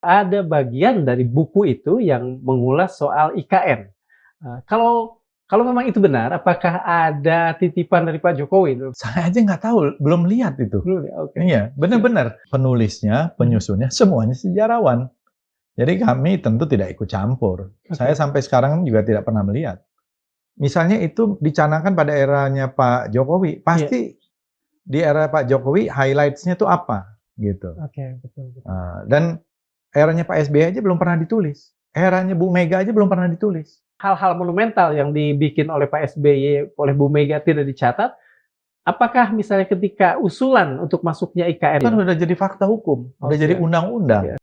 Ada bagian dari buku itu yang mengulas soal IKN. Kalau memang itu benar, apakah ada titipan dari Pak Jokowi? Saya aja nggak tahu, belum lihat itu. Belum ya? Oke. Iya, benar-benar. Penulisnya, penyusunnya, semuanya sejarawan. Jadi kami tentu tidak ikut campur. Saya sampai sekarang juga tidak pernah melihat. Misalnya itu dicanangkan pada eranya Pak Jokowi, pasti di era Pak Jokowi highlights-nya itu apa, gitu. Oke, betul. Dan eranya Pak SBY aja belum pernah ditulis. Eranya Bu Mega aja belum pernah ditulis. Hal-hal monumental yang dibikin oleh Pak SBY, oleh Bu Mega tidak dicatat. Apakah misalnya ketika usulan untuk masuknya IKN Kan udah jadi fakta hukum, udah jadi undang-undang.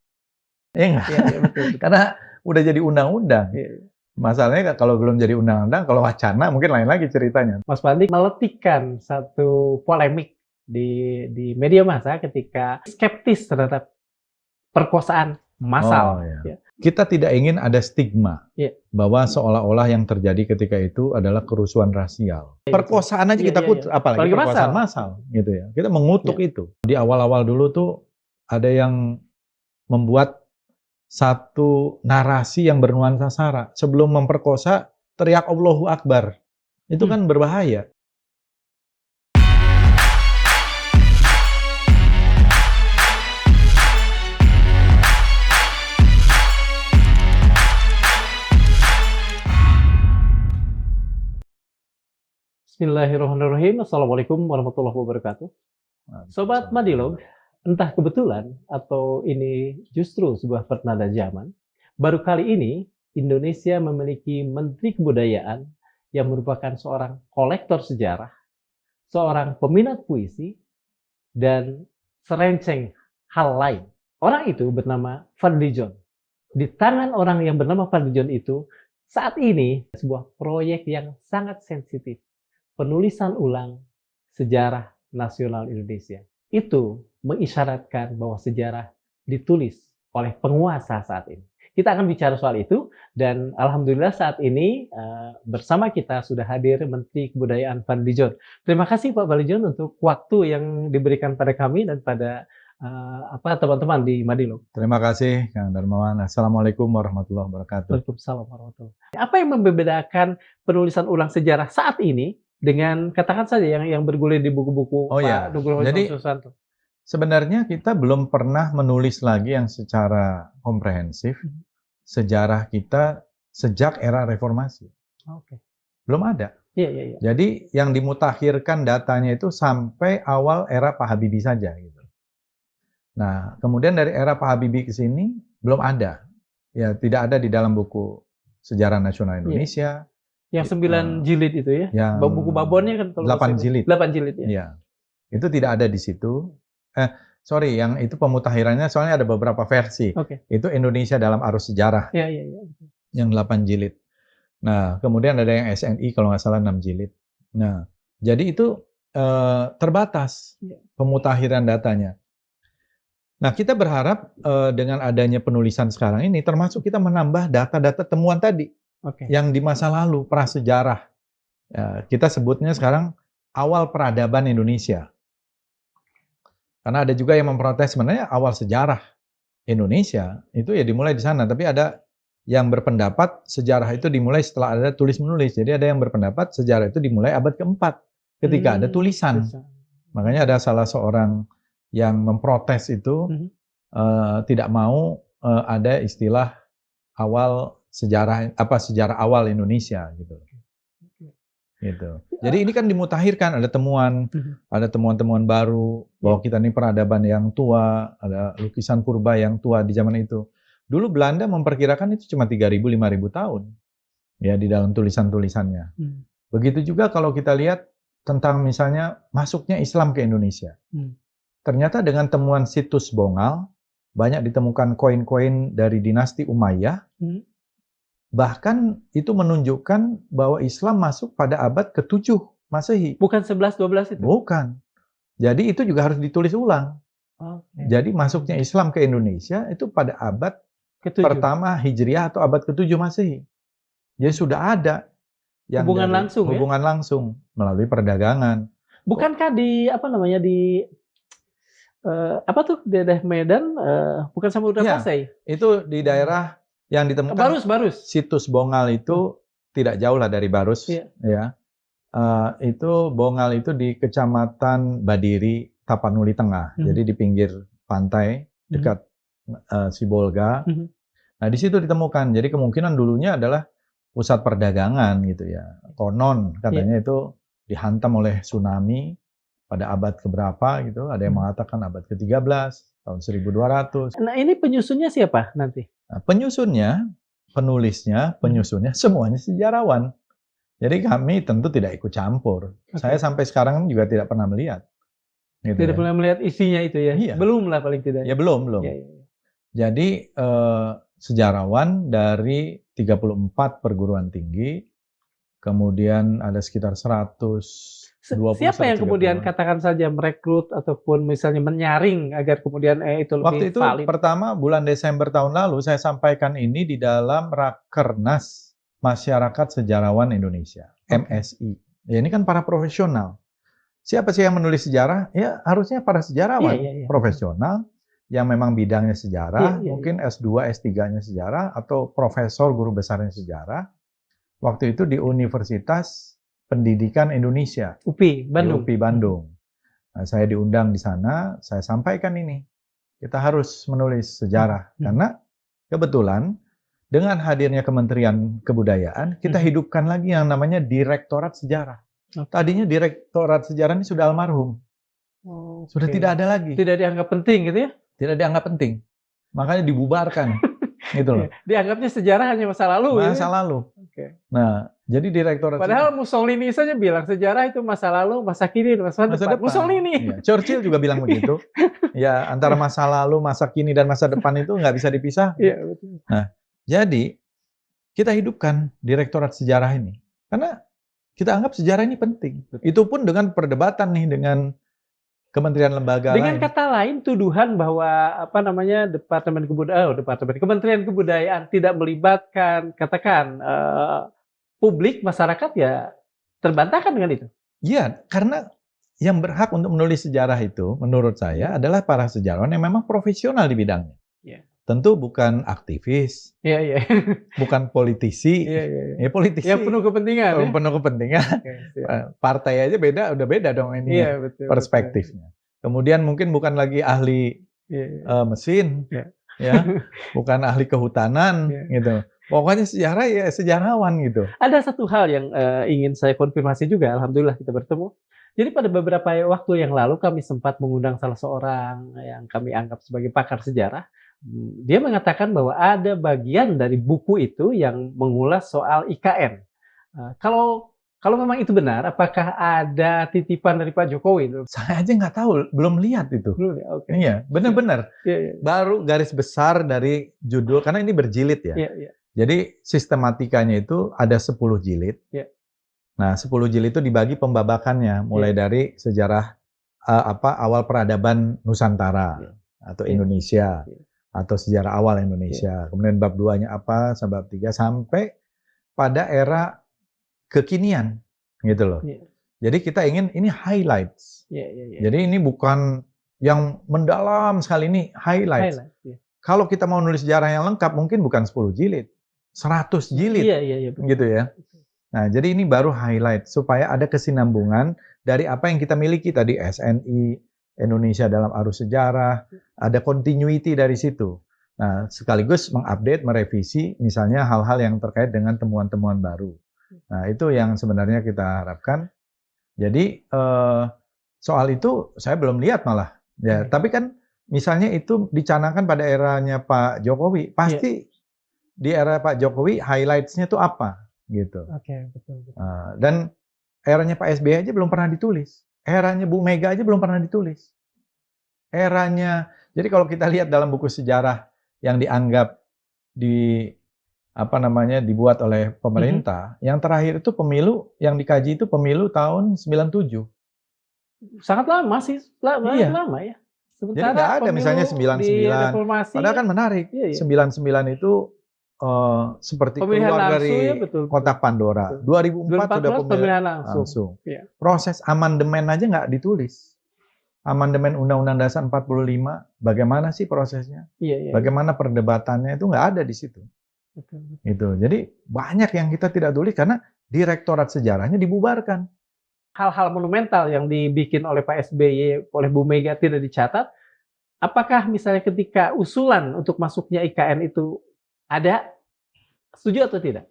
Iya nggak? Iya, betul. Karena udah jadi undang-undang. Iya. Masalahnya kalau belum jadi undang-undang, kalau wacana mungkin lain lagi ceritanya. Mas Fadli meletikkan satu polemik di media massa ketika skeptis terhadap perkosaan massal. Oh, iya. Kita tidak ingin ada stigma bahwa seolah-olah yang terjadi ketika itu adalah kerusuhan rasial. Perkosaan aja kita apalagi perkosaan massal gitu ya. Kita mengutuk itu. Di awal-awal dulu tuh ada yang membuat satu narasi yang bernuansa sara. Sebelum memperkosa, teriak Allahu Akbar. Itu kan berbahaya. Bismillahirrahmanirrahim. Assalamualaikum warahmatullahi wabarakatuh. Sobat Madilog, entah kebetulan atau ini justru sebuah pertanda zaman, baru kali ini Indonesia memiliki Menteri Kebudayaan yang merupakan seorang kolektor sejarah, seorang peminat puisi, dan serenceng hal lain. Orang itu bernama Fadlizon. Di tangan orang yang bernama Fadlizon itu, saat ini sebuah proyek yang sangat sensitif. Penulisan ulang sejarah nasional Indonesia. Itu mengisyaratkan bahwa sejarah ditulis oleh penguasa saat ini. Kita akan bicara soal itu, dan alhamdulillah saat ini bersama kita sudah hadir Menteri Kebudayaan Fadlizon. Terima kasih Pak Fadlizon untuk waktu yang diberikan pada kami dan pada teman-teman di Madilog. Terima kasih Kang Darmawan. Assalamualaikum warahmatullahi wabarakatuh. Waalaikumsalam warahmatullahi wabarakatuh. Apa yang membedakan penulisan ulang sejarah saat ini dengan katakan saja yang bergulir di buku-buku Pak Nugroho Susanto? Sebenarnya kita belum pernah menulis lagi yang secara komprehensif sejarah kita sejak era reformasi. Belum ada. Jadi yang dimutakhirkan datanya itu sampai awal era Pak Habibie saja. Gitu. Nah, kemudian dari era Pak Habibie ke sini belum ada. Ya, tidak ada di dalam buku Sejarah Nasional Indonesia. Yang 9 jilid itu ya? Buku babonnya kan kalau 8 jilid. 8 jilid ya? Iya. Itu tidak ada di situ. Yang itu pemutakhirannya soalnya ada beberapa versi. Itu Indonesia dalam Arus Sejarah. Yang 8 jilid. Nah, kemudian ada yang SNI kalau nggak salah 6 jilid. Nah, jadi itu terbatas pemutakhiran datanya. Nah, kita berharap dengan adanya penulisan sekarang ini, termasuk kita menambah data-data temuan tadi. Yang di masa lalu, prasejarah. Ya, kita sebutnya sekarang awal peradaban Indonesia. Karena ada juga yang memprotes sebenarnya awal sejarah Indonesia itu ya dimulai di sana. Tapi ada yang berpendapat sejarah itu dimulai setelah ada tulis-menulis. Jadi ada yang berpendapat sejarah itu dimulai abad keempat ketika ada tulisan. Makanya ada salah seorang yang memprotes itu tidak mau ada istilah awal sejarah awal Indonesia gitu. Gitu. Jadi ini kan dimutakhirkan, ada temuan-temuan baru bahwa kita ini peradaban yang tua, ada lukisan purba yang tua di zaman itu. Dulu Belanda memperkirakan itu cuma 3.000 5.000 tahun ya di dalam tulisan-tulisannya. Begitu juga kalau kita lihat tentang misalnya masuknya Islam ke Indonesia. Ternyata dengan temuan situs Bongal banyak ditemukan koin-koin dari dinasti Umayyah. Bahkan itu menunjukkan bahwa Islam masuk pada abad ke-7 Masehi. Bukan 11-12 itu? Bukan. Jadi itu juga harus ditulis ulang. Jadi masuknya Islam ke Indonesia itu pada abad pertama Hijriah atau abad ke-7 Masehi. Jadi sudah ada yang hubungan langsung melalui perdagangan. Bukankah di apa tuh di daerah Medan, bukan Samudra Pasai? Itu di daerah yang ditemukan Barus. situs Bongal itu tidak jauh lah dari Barus, ya. Itu Bongal itu di Kecamatan Badiri, Tapanuli Tengah. Jadi di pinggir pantai dekat Sibolga. Nah, di situ ditemukan. Jadi kemungkinan dulunya adalah pusat perdagangan gitu ya. Konon katanya itu dihantam oleh tsunami pada abad keberapa gitu. Ada yang mengatakan abad ke-13, tahun 1200. Nah, ini penyusunnya siapa nanti? Nah, penyusunnya, penulisnya, penyusunnya semuanya sejarawan. Jadi kami tentu tidak ikut campur. Saya sampai sekarang juga tidak pernah melihat. Gitu tidak pernah melihat isinya itu ya? Iya. Belum lah paling tidak. Ya belum. Ya. Jadi sejarawan dari 34 perguruan tinggi, kemudian ada sekitar 120. Siapa yang kemudian katakan saja merekrut ataupun misalnya menyaring agar kemudian itu lebih Waktu itu valid? Pertama bulan Desember tahun lalu saya sampaikan ini di dalam Rakernas Masyarakat Sejarawan Indonesia, MSI. Ya, ini kan para profesional. Siapa sih yang menulis sejarah? Ya harusnya para sejarawan profesional yang memang bidangnya sejarah, mungkin S2, S3-nya sejarah, atau profesor guru besarnya sejarah. Waktu itu di Universitas Pendidikan Indonesia, UPI Bandung. UPI Bandung. Nah, saya diundang di sana, saya sampaikan ini. Kita harus menulis sejarah. Karena kebetulan dengan hadirnya Kementerian Kebudayaan, kita hidupkan lagi yang namanya Direktorat Sejarah. Tadinya Direktorat Sejarah ini sudah almarhum. Sudah tidak ada lagi. Tidak dianggap penting gitu ya? Tidak dianggap penting. Makanya dibubarkan. Gitu loh. Dianggapnya sejarah hanya masa lalu. Masa lalu. Nah, jadi Direktorat Padahal Mussolini saja bilang sejarah itu masa lalu, masa kini, masa depan. Mussolini. Ya, Churchill juga bilang begitu. Ya, antara masa lalu, masa kini, dan masa depan itu nggak bisa dipisah. Iya, betul. Nah, jadi kita hidupkan Direktorat Sejarah ini. Karena kita anggap sejarah ini penting. Itu pun dengan perdebatan nih dengan kementerian lembaga dengan kata lain, tuduhan bahwa Kementerian Kebudayaan tidak melibatkan, katakan publik, masyarakat, ya terbantahkan dengan itu. Iya, karena yang berhak untuk menulis sejarah itu, menurut saya, adalah para sejarawan yang memang profesional di bidangnya. Tentu bukan aktivis, bukan politisi, ya politisi. Yang penuh kepentingan. Penuh kepentingan. Partai aja udah beda dong ini perspektifnya. Kemudian mungkin bukan lagi ahli mesin, ya, bukan ahli kehutanan, gitu. Pokoknya sejarah ya sejarawan gitu. Ada satu hal yang ingin saya konfirmasi juga, alhamdulillah kita bertemu. Jadi pada beberapa waktu yang lalu kami sempat mengundang salah seorang yang kami anggap sebagai pakar sejarah. Dia mengatakan bahwa ada bagian dari buku itu yang mengulas soal IKN. Kalau memang itu benar, apakah ada titipan dari Pak Jokowi? Saya aja nggak tahu, belum lihat itu. Belum, okay. Iya, benar-benar. Baru garis besar dari judul, karena ini berjilid ya. Jadi sistematikanya itu ada 10 jilid. Nah, 10 jilid itu dibagi pembabakannya, mulai dari sejarah awal peradaban Nusantara atau Indonesia. Atau sejarah awal Indonesia. Kemudian bab 2-nya apa, bab 3 sampai pada era kekinian, gitu loh. Jadi kita ingin ini highlights. Jadi ini bukan yang mendalam sekali, ini highlights. Kalau kita mau nulis sejarah yang lengkap, mungkin bukan 10 jilid, 100 jilid, gitu ya. Nah, jadi ini baru highlight supaya ada kesinambungan dari apa yang kita miliki tadi, SNI, Indonesia dalam arus sejarah, ada continuity dari situ. Nah, sekaligus mengupdate, merevisi, misalnya hal-hal yang terkait dengan temuan-temuan baru. Nah, itu yang sebenarnya kita harapkan. Jadi, soal itu saya belum lihat malah. Ya, tapi kan misalnya itu dicanangkan pada eranya Pak Jokowi, pasti di era Pak Jokowi highlights-nya itu apa, gitu. Betul. Dan eranya Pak SBY aja belum pernah ditulis. Eranya Bu Mega aja belum pernah ditulis. Eranya, jadi kalau kita lihat dalam buku sejarah yang dianggap dibuat oleh pemerintah, yang terakhir itu pemilu yang dikaji itu pemilu tahun 97. Sangat lama sih, lama ya. Sementara jadi nggak ada misalnya 99. Padahal kan menarik. 99 itu seperti keluar dari kotak Pandora. 2004 sudah pemilihan langsung. Proses amandemen aja nggak ditulis. amandemen Undang-Undang Dasar 45, bagaimana sih prosesnya? Bagaimana perdebatannya itu nggak ada di situ. Gitu. Jadi banyak yang kita tidak tulis karena Direktorat Sejarahnya dibubarkan. Hal-hal monumental yang dibikin oleh Pak SBY, oleh Bu Mega tidak dicatat. Apakah misalnya ketika usulan untuk masuknya IKN itu ada, setuju atau tidak?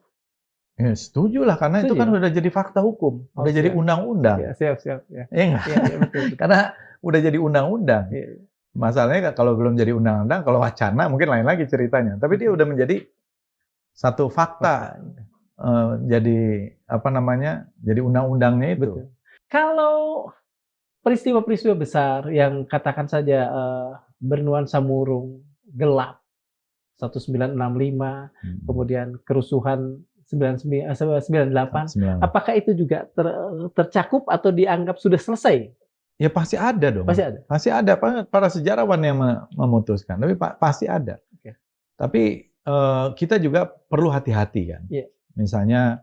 Ya, setuju lah, karena setuju. Itu kan udah jadi fakta hukum, udah jadi undang-undang. Ya, siap. Ya. Ya, betul. Karena udah jadi undang-undang. Ya. Masalahnya kalau belum jadi undang-undang, kalau wacana mungkin lain lagi ceritanya. Tapi dia udah menjadi satu fakta. Jadi apa namanya? Jadi undang-undangnya itu. Betul. Kalau peristiwa-peristiwa besar yang katakan saja bernuansa murung, gelap, 1965, kemudian kerusuhan 98, apakah itu juga tercakup atau dianggap sudah selesai? Ya pasti ada dong. Pasti ada. Pasti ada. Para sejarawan yang memutuskan. Tapi pasti ada. Okay. Tapi kita juga perlu hati-hati kan. Yeah. Misalnya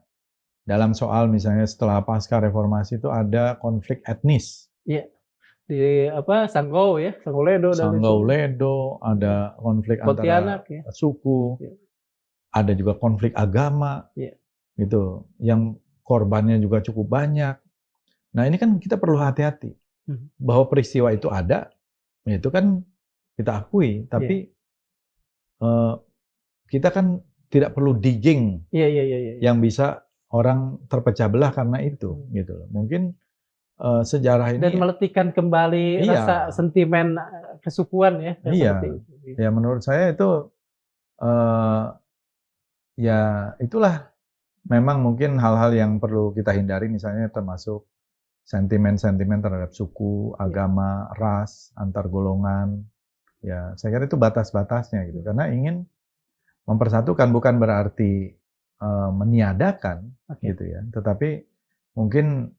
dalam soal misalnya setelah pasca reformasi itu ada konflik etnis. Iya. Di Sanggau ya, Sanggauledo. Sanggauledo, ada konflik Pontianak, antara suku. Yeah. Ada juga konflik agama, gitu, yang korbannya juga cukup banyak. Nah ini kan kita perlu hati-hati bahwa peristiwa itu ada, itu kan kita akui, tapi kita kan tidak perlu digging yang bisa orang terpecah belah karena itu, gitu. Mungkin sejarah ini dan meletikan kembali rasa sentimen kesukuan ya. Ya menurut saya itu. Ya itulah memang mungkin hal-hal yang perlu kita hindari, misalnya termasuk sentimen-sentimen terhadap suku, agama, ras, antar golongan. Ya, saya kira itu batas-batasnya gitu. Karena ingin mempersatukan bukan berarti meniadakan gitu ya, tetapi mungkin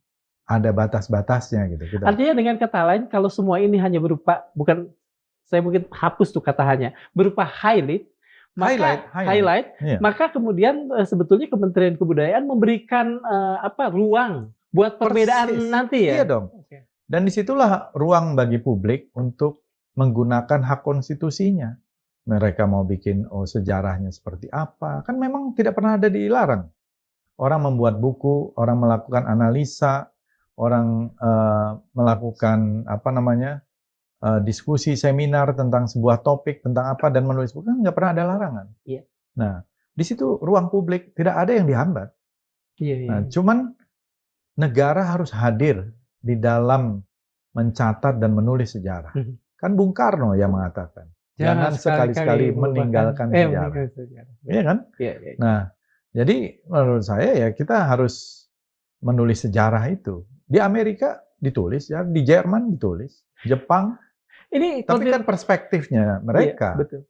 ada batas-batasnya gitu. Artinya dengan kata lain, kalau semua ini hanya berupa, bukan, saya mungkin hapus tuh kata hanya, berupa highlight, maka kemudian sebetulnya Kementerian Kebudayaan memberikan ruang buat perbedaan nanti ya. Iya dong. Okay. Dan disitulah ruang bagi publik untuk menggunakan hak konstitusinya. Mereka mau bikin sejarahnya seperti apa, kan memang tidak pernah ada dilarang. Orang membuat buku, orang melakukan analisa, orang melakukan diskusi seminar tentang sebuah topik, tentang apa, dan menulis buku, kan nggak pernah ada larangan. Iya. Nah, di situ ruang publik, tidak ada yang dihambat. Iya. Nah, cuman negara harus hadir di dalam mencatat dan menulis sejarah. Kan Bung Karno yang mengatakan, jangan sekali-kali meninggalkan sejarah. Iya kan? Iya. Nah, jadi menurut saya ya kita harus menulis sejarah itu. Di Amerika ditulis, ya, di Jerman ditulis, Jepang. Tapi kan perspektifnya mereka. Iya, betul.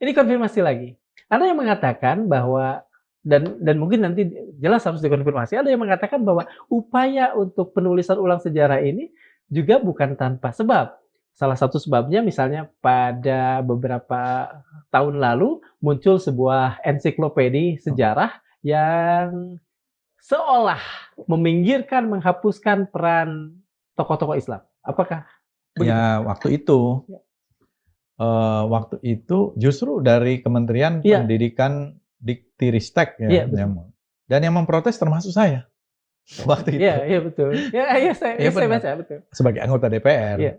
Ini konfirmasi lagi. Ada yang mengatakan bahwa, dan mungkin nanti jelas harus dikonfirmasi, ada yang mengatakan bahwa upaya untuk penulisan ulang sejarah ini juga bukan tanpa sebab. Salah satu sebabnya misalnya pada beberapa tahun lalu muncul sebuah ensiklopedi sejarah yang seolah meminggirkan, menghapuskan peran tokoh-tokoh Islam. Apakah begitu? Ya, waktu itu justru dari Kementerian Pendidikan Diktiristek ya, dan yang memprotes termasuk saya waktu itu. Iya betul. Saya baca betul. Sebagai anggota DPR. Iya.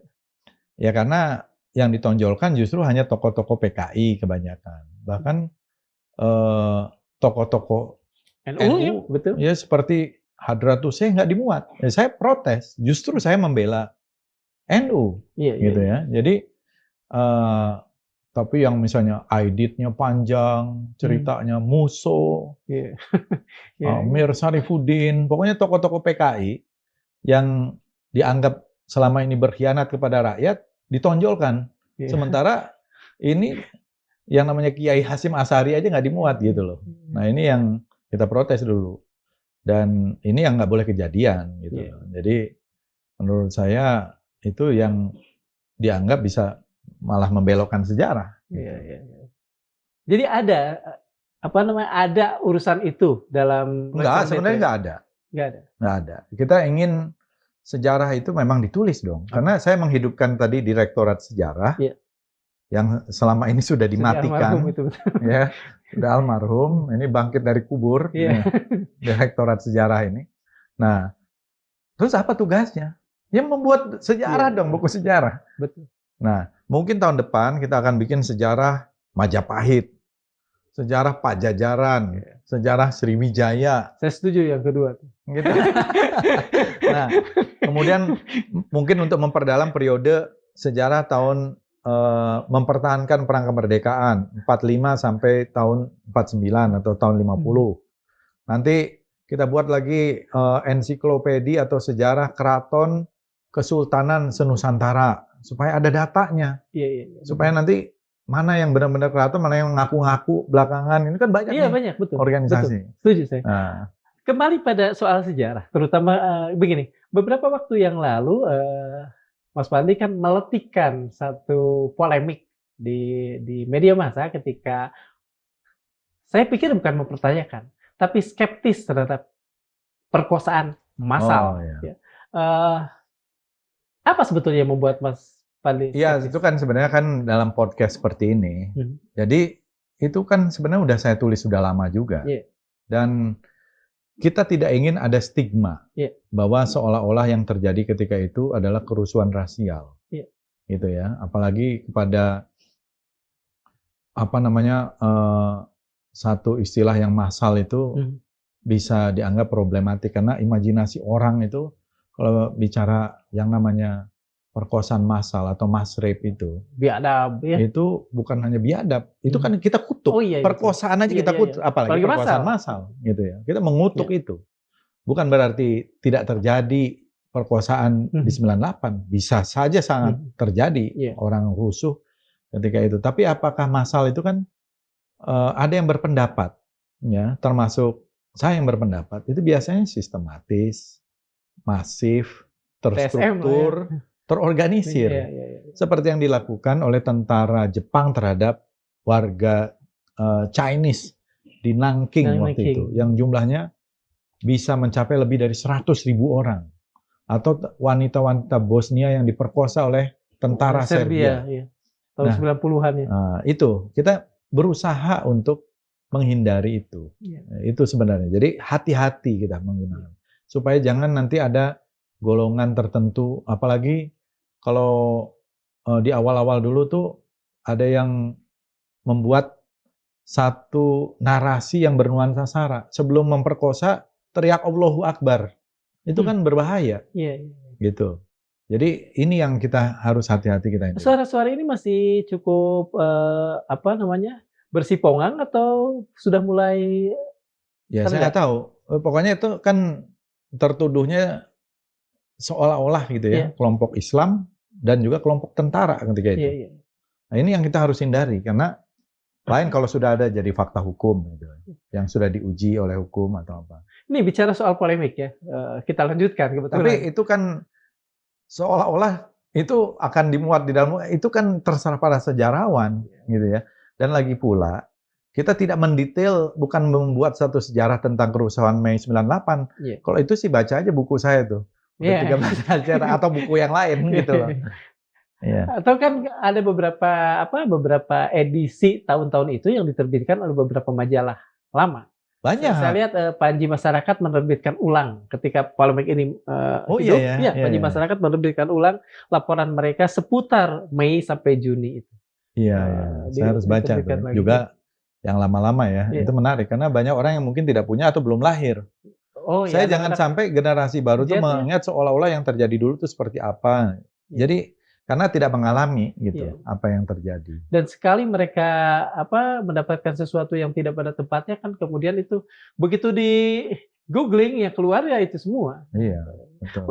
Ya karena yang ditonjolkan justru hanya tokoh-tokoh PKI kebanyakan, bahkan tokoh-tokoh NU, betul. Ya seperti Hadratus saya nggak dimuat. Ya, saya protes. Justru saya membela NU, gitu ya. Jadi tapi yang misalnya aiditnya panjang, ceritanya Musso, Mir Sarifuddin, pokoknya tokoh-tokoh PKI yang dianggap selama ini berkhianat kepada rakyat ditonjolkan. Sementara ini yang namanya Kiai Hasyim Asy'ari aja nggak dimuat gitu loh. Nah ini yang kita protes dulu. Dan ini yang nggak boleh kejadian gitu. Jadi menurut saya itu yang dianggap bisa malah membelokkan sejarah. Iya. Jadi ada ada urusan itu dalam sebenarnya nggak ada. Kita ingin sejarah itu memang ditulis dong. Karena saya menghidupkan tadi Direktorat Sejarah yang selama ini sudah dimatikan, ya, sudah almarhum. Ini bangkit dari kubur, Direktorat Sejarah ini. Nah, terus apa tugasnya? Ya membuat sejarah dong, buku sejarah. Betul. Nah, mungkin tahun depan kita akan bikin sejarah Majapahit, sejarah Pajajaran, sejarah Sriwijaya. Saya setuju yang kedua. Gitu. Nah, kemudian mungkin untuk memperdalam periode sejarah tahun mempertahankan perang kemerdekaan 45 sampai tahun 49 atau tahun 50. Nanti kita buat lagi ensiklopedia atau sejarah keraton Kesultanan Senusantara supaya ada datanya. Supaya nanti mana yang benar-benar keraton, mana yang ngaku-ngaku belakangan. Ini kan banyak banyak, betul. organisasi. Betul. Setuju saya. Kembali pada soal sejarah, terutama begini, beberapa waktu yang lalu Mas Fadli kan meletikkan satu polemik di media massa ketika saya pikir bukan mempertanyakan, tapi skeptis terhadap perkosaan massal. Apa sebetulnya yang membuat Mas Fadli? Iya, itu kan sebenarnya kan dalam podcast seperti ini. Jadi itu kan sebenarnya udah saya tulis sudah lama juga. Dan kita tidak ingin ada stigma bahwa seolah-olah yang terjadi ketika itu adalah kerusuhan rasial, gitu ya. Apalagi kepada satu istilah yang massal itu bisa dianggap problematik karena imajinasi orang itu kalau bicara yang namanya perkosaan massal atau mass rape itu biadab, itu bukan hanya biadab, itu kan kita kutuk. Perkosaan aja kita kutuk, apalagi perkosaan massal gitu ya. Kita mengutuk itu. Bukan berarti tidak terjadi perkosaan di 98, bisa saja sangat terjadi orang rusuh ketika itu. Tapi apakah massal itu kan ada yang berpendapat, ya, termasuk saya yang berpendapat itu biasanya sistematis, masif, terstruktur. Terorganisir, seperti yang dilakukan oleh tentara Jepang terhadap warga Chinese di Nanking waktu itu, yang jumlahnya bisa mencapai lebih dari 100.000 orang, atau wanita-wanita Bosnia yang diperkosa oleh tentara Serbia. Tahun 90-an ya. Itu kita berusaha untuk menghindari itu. Itu sebenarnya. Jadi hati-hati kita menggunakan supaya jangan nanti ada golongan tertentu, apalagi kalau di awal-awal dulu tuh ada yang membuat satu narasi yang bernuansa sara. Sebelum memperkosa, teriak Allahu Akbar. Itu kan berbahaya. Gitu. Jadi ini yang kita harus hati-hati kita ini. Suara-suara ini masih cukup bersipongan atau sudah mulai? Ya saya nggak tahu. Pokoknya itu kan tertuduhnya seolah-olah gitu ya, kelompok Islam dan juga kelompok tentara ketika itu. Nah ini yang kita harus hindari, karena lain kalau sudah ada jadi fakta hukum gitu, yang sudah diuji oleh hukum atau apa. Ini bicara soal polemik ya, kita lanjutkan kebetulan. Tapi itu kan seolah-olah itu akan dimuat di dalam, itu kan terserah para sejarawan gitu ya. Dan lagi pula kita tidak mendetail, bukan membuat satu sejarah tentang kerusuhan Mei 98. Kalau itu sih baca aja buku saya tuh. 13 sejarah atau buku yang lain gitu loh. Atau kan ada beberapa edisi tahun-tahun itu yang diterbitkan oleh beberapa majalah lama. Banyak. Saya lihat Panji Masyarakat menerbitkan ulang ketika polemik ini hidup. Panji Masyarakat menerbitkan ulang laporan mereka seputar Mei sampai Juni itu. Saya harus baca tuh. Juga yang lama-lama ya. Itu menarik karena banyak orang yang mungkin tidak punya atau belum lahir. Saya jangan sampai generasi baru tuh mengingat seolah-olah yang terjadi dulu tuh seperti apa. Jadi karena tidak mengalami gitu apa yang terjadi. Dan sekali mereka mendapatkan sesuatu yang tidak pada tempatnya kan kemudian itu begitu di googling ya keluar ya itu semua. Betul.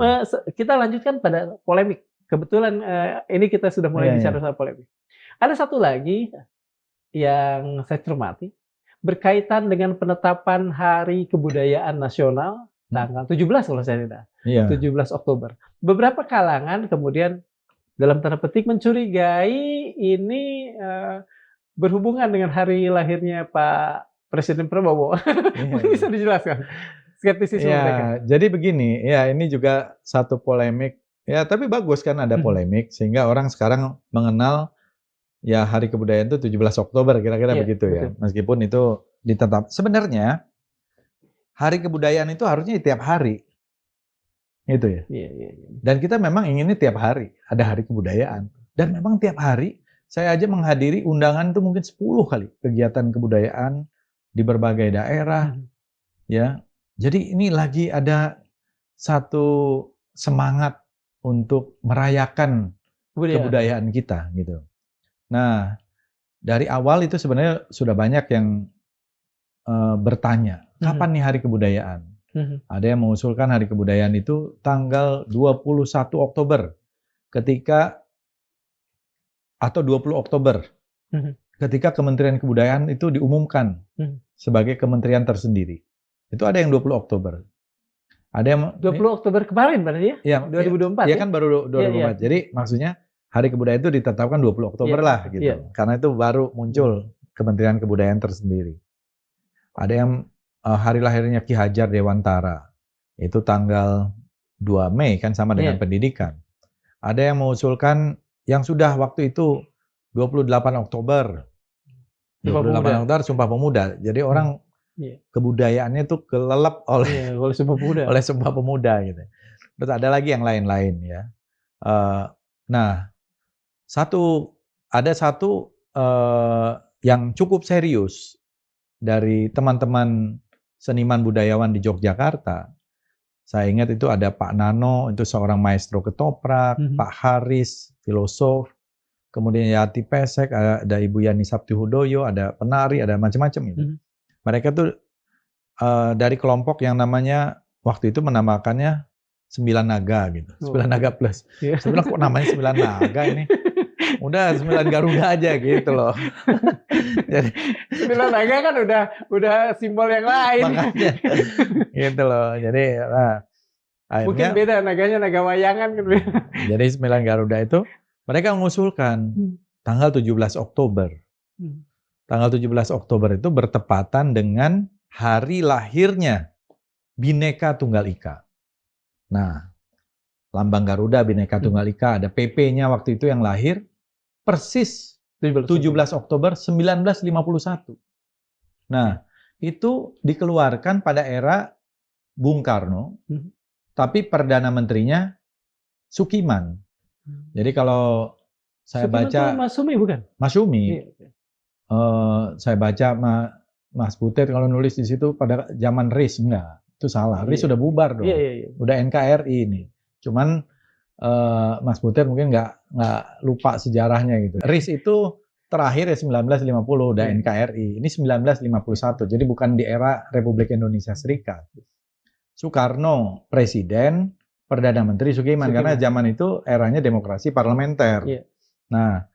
Kita lanjutkan pada polemik. Kebetulan ini kita sudah mulai bicara soal polemik. Ada satu lagi yang saya cermati berkaitan dengan penetapan Hari Kebudayaan Nasional tanggal 17 kalau saya tidak. 17 Oktober. Beberapa kalangan kemudian dalam tanda petik mencurigai ini berhubungan dengan hari lahirnya Pak Presiden Prabowo. Mungkin bisa dijelaskan? skeptisisme mereka. Jadi begini, ya ini juga satu polemik. Ya, tapi bagus kan ada polemik sehingga orang sekarang mengenal ya Hari Kebudayaan itu 17 Oktober kira-kira begitu ya. Meskipun itu ditetap. Sebenarnya Hari Kebudayaan itu harusnya tiap hari. Gitu ya. Dan kita memang inginnya tiap hari ada Hari Kebudayaan. Dan memang tiap hari saya aja menghadiri undangan itu mungkin 10 kali kegiatan kebudayaan di berbagai daerah. Ya. Jadi ini lagi ada satu semangat untuk merayakan kebudayaan kita gitu. Nah, dari awal itu sebenarnya sudah banyak yang bertanya, kapan nih Hari Kebudayaan? Ada yang mengusulkan Hari Kebudayaan itu tanggal 21 Oktober atau 20 Oktober ketika Kementerian Kebudayaan itu diumumkan sebagai kementerian tersendiri. Itu ada yang 20 Oktober. Ada yang 20 Oktober kemarin berarti ya? 2024 ya? Kan baru 2024. Jadi maksudnya Hari Kebudayaan itu ditetapkan 20 Oktober lah gitu. Karena itu baru muncul Kementerian Kebudayaan tersendiri. Ada yang hari lahirnya Ki Hajar Dewantara, itu tanggal 2 Mei kan sama dengan pendidikan. Ada yang mengusulkan yang sudah waktu itu 28 Oktober. 28 Oktober Sumpah Pemuda. Jadi orang kebudayaannya itu kelelep oleh Sumpah Pemuda gitu. Terus ada lagi yang lain-lain ya. Nah, ada satu yang cukup serius dari teman-teman seniman budayawan di Yogyakarta. Saya ingat itu ada Pak Nano, itu seorang maestro ketoprak, Pak Haris, filosof, kemudian Yati Pesek, ada Ibu Yani Sabtihudoyo, ada penari, ada macam-macam itu. Mereka tuh dari kelompok yang namanya waktu itu menamakannya 9 Naga gitu, 9 Naga plus. Saya bilang kok namanya 9 Naga ini? Udah 9 Garuda aja gitu loh. Jadi 9 naga kan udah simbol yang lain. Makanya gitu loh. Jadi akhirnya, mungkin beda naganya naga wayangan kan. Jadi 9 Garuda itu mereka mengusulkan tanggal 17 Oktober. Tanggal 17 Oktober itu bertepatan dengan hari lahirnya Bhinneka Tunggal Ika. Nah, lambang Garuda Bhinneka Tunggal Ika, ada PP-nya waktu itu yang lahir persis 17 Oktober 1951. Nah, itu dikeluarkan pada era Bung Karno, tapi Perdana Menterinya Sukiman. Jadi kalau saya baca Masyumi bukan? Masyumi. Saya baca Mas Butet kalau nulis di situ pada zaman RIS, enggak. Itu salah. RIS sudah bubar dong. Udah NKRI ini. Cuman Mas Butet mungkin nggak lupa sejarahnya gitu. RIS itu terakhir ya 1950 udah NKRI. Ini 1951. Jadi bukan di era Republik Indonesia Serikat. Soekarno presiden, Perdana Menteri Sukiman. Karena zaman itu eranya demokrasi parlementer. Nah,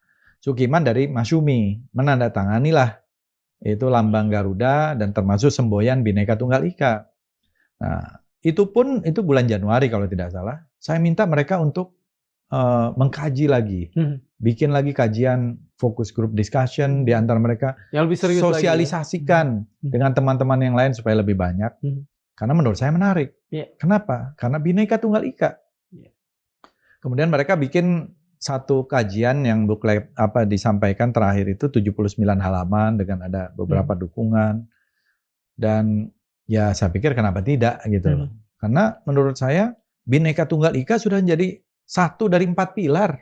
Sukiman dari Masyumi menandatanganilah itu lambang Garuda dan termasuk semboyan Bhinneka Tunggal Ika. Nah, itu bulan Januari kalau tidak salah. Saya minta mereka untuk mengkaji lagi, bikin lagi kajian focus group discussion di antara mereka, yang lebih serius sosialisasikan lagi, dengan teman-teman yang lain supaya lebih banyak. Karena menurut saya menarik. Kenapa? Karena Bhinneka Tunggal Ika. Kemudian mereka bikin satu kajian yang booklet disampaikan terakhir itu 79 halaman dengan ada beberapa dukungan. Dan ya saya pikir kenapa tidak gitu. Karena menurut saya Bhinneka Tunggal Ika sudah menjadi satu dari 4 pilar.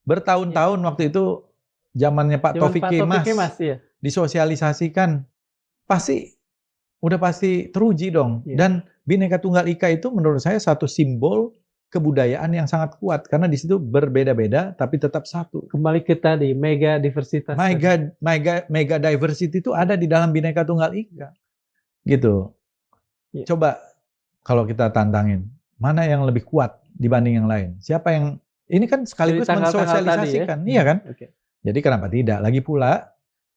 Bertahun-tahun waktu itu zamannya Pak Taufik Kemas disosialisasikan. Udah pasti teruji dong. Dan Bhinneka Tunggal Ika itu menurut saya satu simbol kebudayaan yang sangat kuat. Karena di situ berbeda-beda tapi tetap satu. Kembali ke tadi, mega diversitas. Mega diversity itu ada di dalam Bhinneka Tunggal Ika. Gitu. Coba kalau kita tantangin, mana yang lebih kuat dibanding yang lain? Siapa yang ini kan sekaligus mensosialisasikan, iya kan? Jadi kenapa tidak? Lagi pula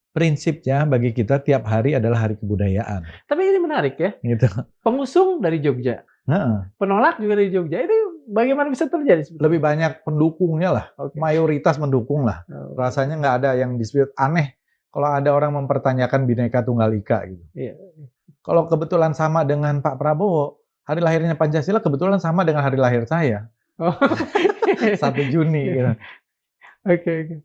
prinsipnya bagi kita tiap hari adalah Hari Kebudayaan. Tapi ini menarik ya. Gitu. Pengusung dari Jogja, penolak juga dari Jogja. Itu bagaimana bisa terjadi? Lebih banyak pendukungnya lah, mayoritas mendukung lah. Rasanya nggak ada yang dispute. Aneh kalau ada orang mempertanyakan Bhinneka Tunggal Ika gitu. Kalau kebetulan sama dengan Pak Prabowo, hari lahirnya Pancasila kebetulan sama dengan hari lahir saya. Oh. 1 Juni gitu. Oke.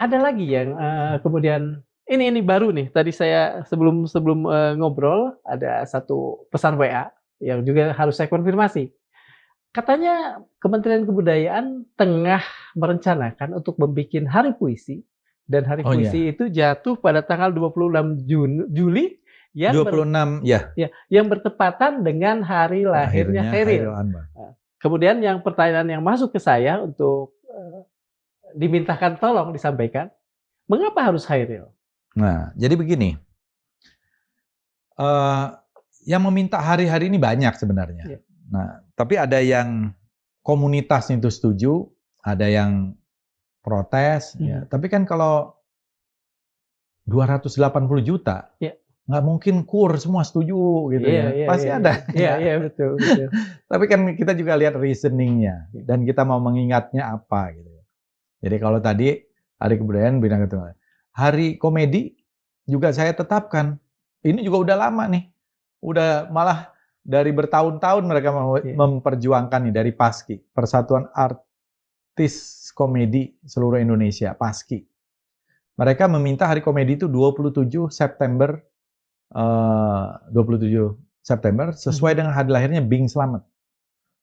Ada lagi yang kemudian ini baru nih. Tadi saya sebelum ngobrol ada satu pesan WA yang juga harus saya konfirmasi. Katanya Kementerian Kebudayaan tengah merencanakan untuk membuat hari puisi, dan hari puisi itu jatuh pada tanggal 26 Juli yang 26 yang bertepatan dengan hari lahirnya Chairil Anwar. Kemudian yang pertanyaan yang masuk ke saya untuk dimintakan tolong disampaikan, mengapa harus Chairil? Nah, jadi begini. Yang meminta hari-hari ini banyak sebenarnya. Nah, tapi ada yang komunitasnya itu setuju, ada yang protes. Ya. Tapi kan kalau 280 juta, nggak mungkin semua setuju gitu ya. Pasti ada. Iya, betul. Tapi kan kita juga lihat reasoningnya dan kita mau mengingatnya apa gitu. Jadi kalau tadi Hari Kebudayaan Bidang Ketunggal, Hari Komedi juga saya tetapkan. Ini juga udah lama nih, udah malah dari bertahun-tahun mereka memperjuangkan nih dari PASKI, Persatuan Artis Komedi Seluruh Indonesia, PASKI. Mereka meminta Hari Komedi itu 27 September sesuai dengan hari lahirnya Bing Slamet.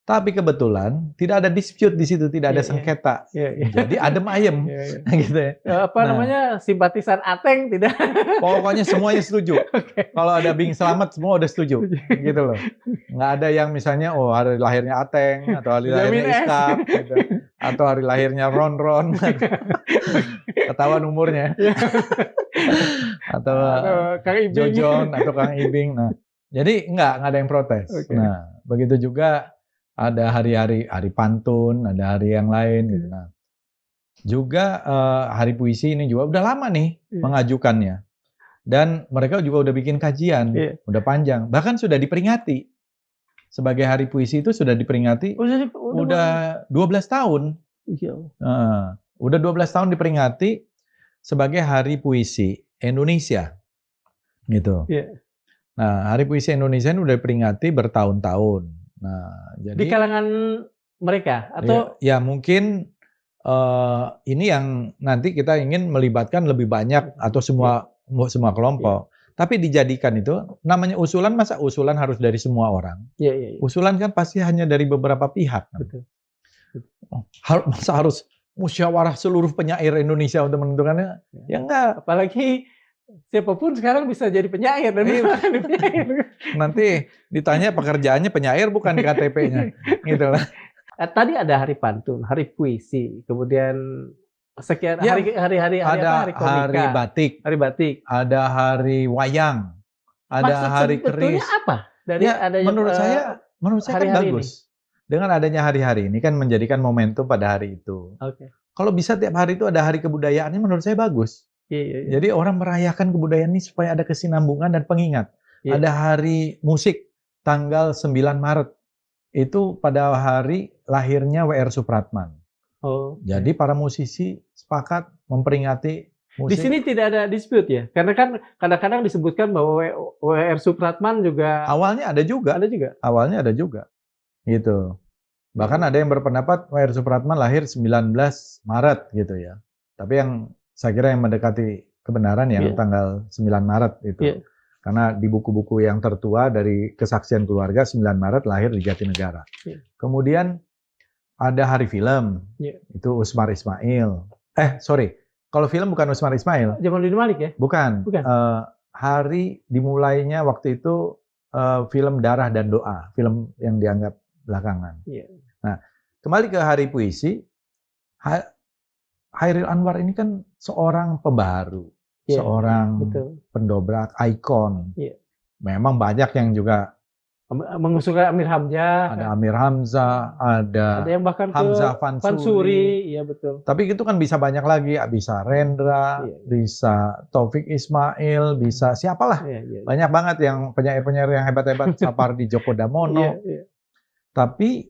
Tapi kebetulan tidak ada dispute di situ, tidak ada sengketa. Jadi adem ayem gitu ya. Namanya simpatisan Ateng tidak. Pokoknya semuanya setuju. Kalau ada Bing Slamet semua udah setuju. Gitu loh. Nggak ada yang misalnya hari lahirnya Ateng atau hari lahirnya Iskap gitu. Atau hari lahirnya Ron. Ketahuan umurnya. Atau Kang Ibing. Jojon atau Kang Ibing. Nah, jadi nggak ada yang protes. Nah, begitu juga ada hari pantun, ada hari yang lain gitu. Nah, juga hari puisi ini juga udah lama nih mengajukannya. Dan mereka juga udah bikin kajian, udah panjang. Bahkan sudah diperingati. Sebagai hari puisi itu sudah diperingati udah 12 tahun. Udah 12 tahun diperingati sebagai Hari Puisi Indonesia. Gitu. Nah, Hari Puisi Indonesia ini udah diperingati bertahun-tahun. Nah, jadi di kalangan mereka atau ya mungkin ini yang nanti kita ingin melibatkan lebih banyak atau semua kelompok. Tapi dijadikan itu namanya usulan, masa usulan harus dari semua orang? Usulan kan pasti hanya dari beberapa pihak. Betul. Masa harus musyawarah seluruh penyair Indonesia untuk menentukannya? Ya enggak. Apalagi siapapun sekarang bisa jadi penyair dan penyair. Nanti ditanya pekerjaannya penyair bukan di KTP-nya, gitu lah. Tadi ada hari pantun, hari puisi, kemudian sekian hari ada komika, hari batik, ada hari wayang, ada hari keris. Sebetulnya apa? Dari adanya, menurut saya kan bagus. Dengan adanya hari-hari ini kan menjadikan momentum pada hari itu. Kalau bisa tiap hari itu ada hari kebudayaannya, menurut saya bagus. Jadi orang merayakan kebudayaan ini supaya ada kesinambungan dan pengingat. Ada hari musik tanggal 9 Maret. Itu pada hari lahirnya W.R. Supratman. Jadi para musisi sepakat memperingati musik. Di sini tidak ada dispute ya? Karena kan kadang-kadang disebutkan bahwa W.R. Supratman juga awalnya ada juga. Awalnya ada juga. Gitu. Bahkan ada yang berpendapat W.R. Supratman lahir 19 Maret gitu ya. Tapi yang saya kira yang mendekati kebenaran yang tanggal 9 Maret itu. Karena di buku-buku yang tertua dari kesaksian keluarga 9 Maret lahir di Jatinegara. Kemudian ada hari film. Itu Usmar Ismail. Kalau film bukan Usmar Ismail. Jamaluddin Malik ya? Bukan. Hari dimulainya waktu itu film Darah dan Doa. Film yang dianggap belakangan. Nah, kembali ke hari puisi. Chairil Anwar ini kan seorang pembaharu, seorang pendobrak, ikon. Memang banyak yang juga mengusulkan Amir Hamzah. Ada Amir Hamzah, ada yang bahkan Hamzah Fansuri. Iya betul. Tapi itu kan bisa banyak lagi, bisa Rendra, bisa Taufik Ismail, bisa siapalah. Banyak banget yang penyair-penyair yang hebat-hebat, Sapardi Djoko Damono. Tapi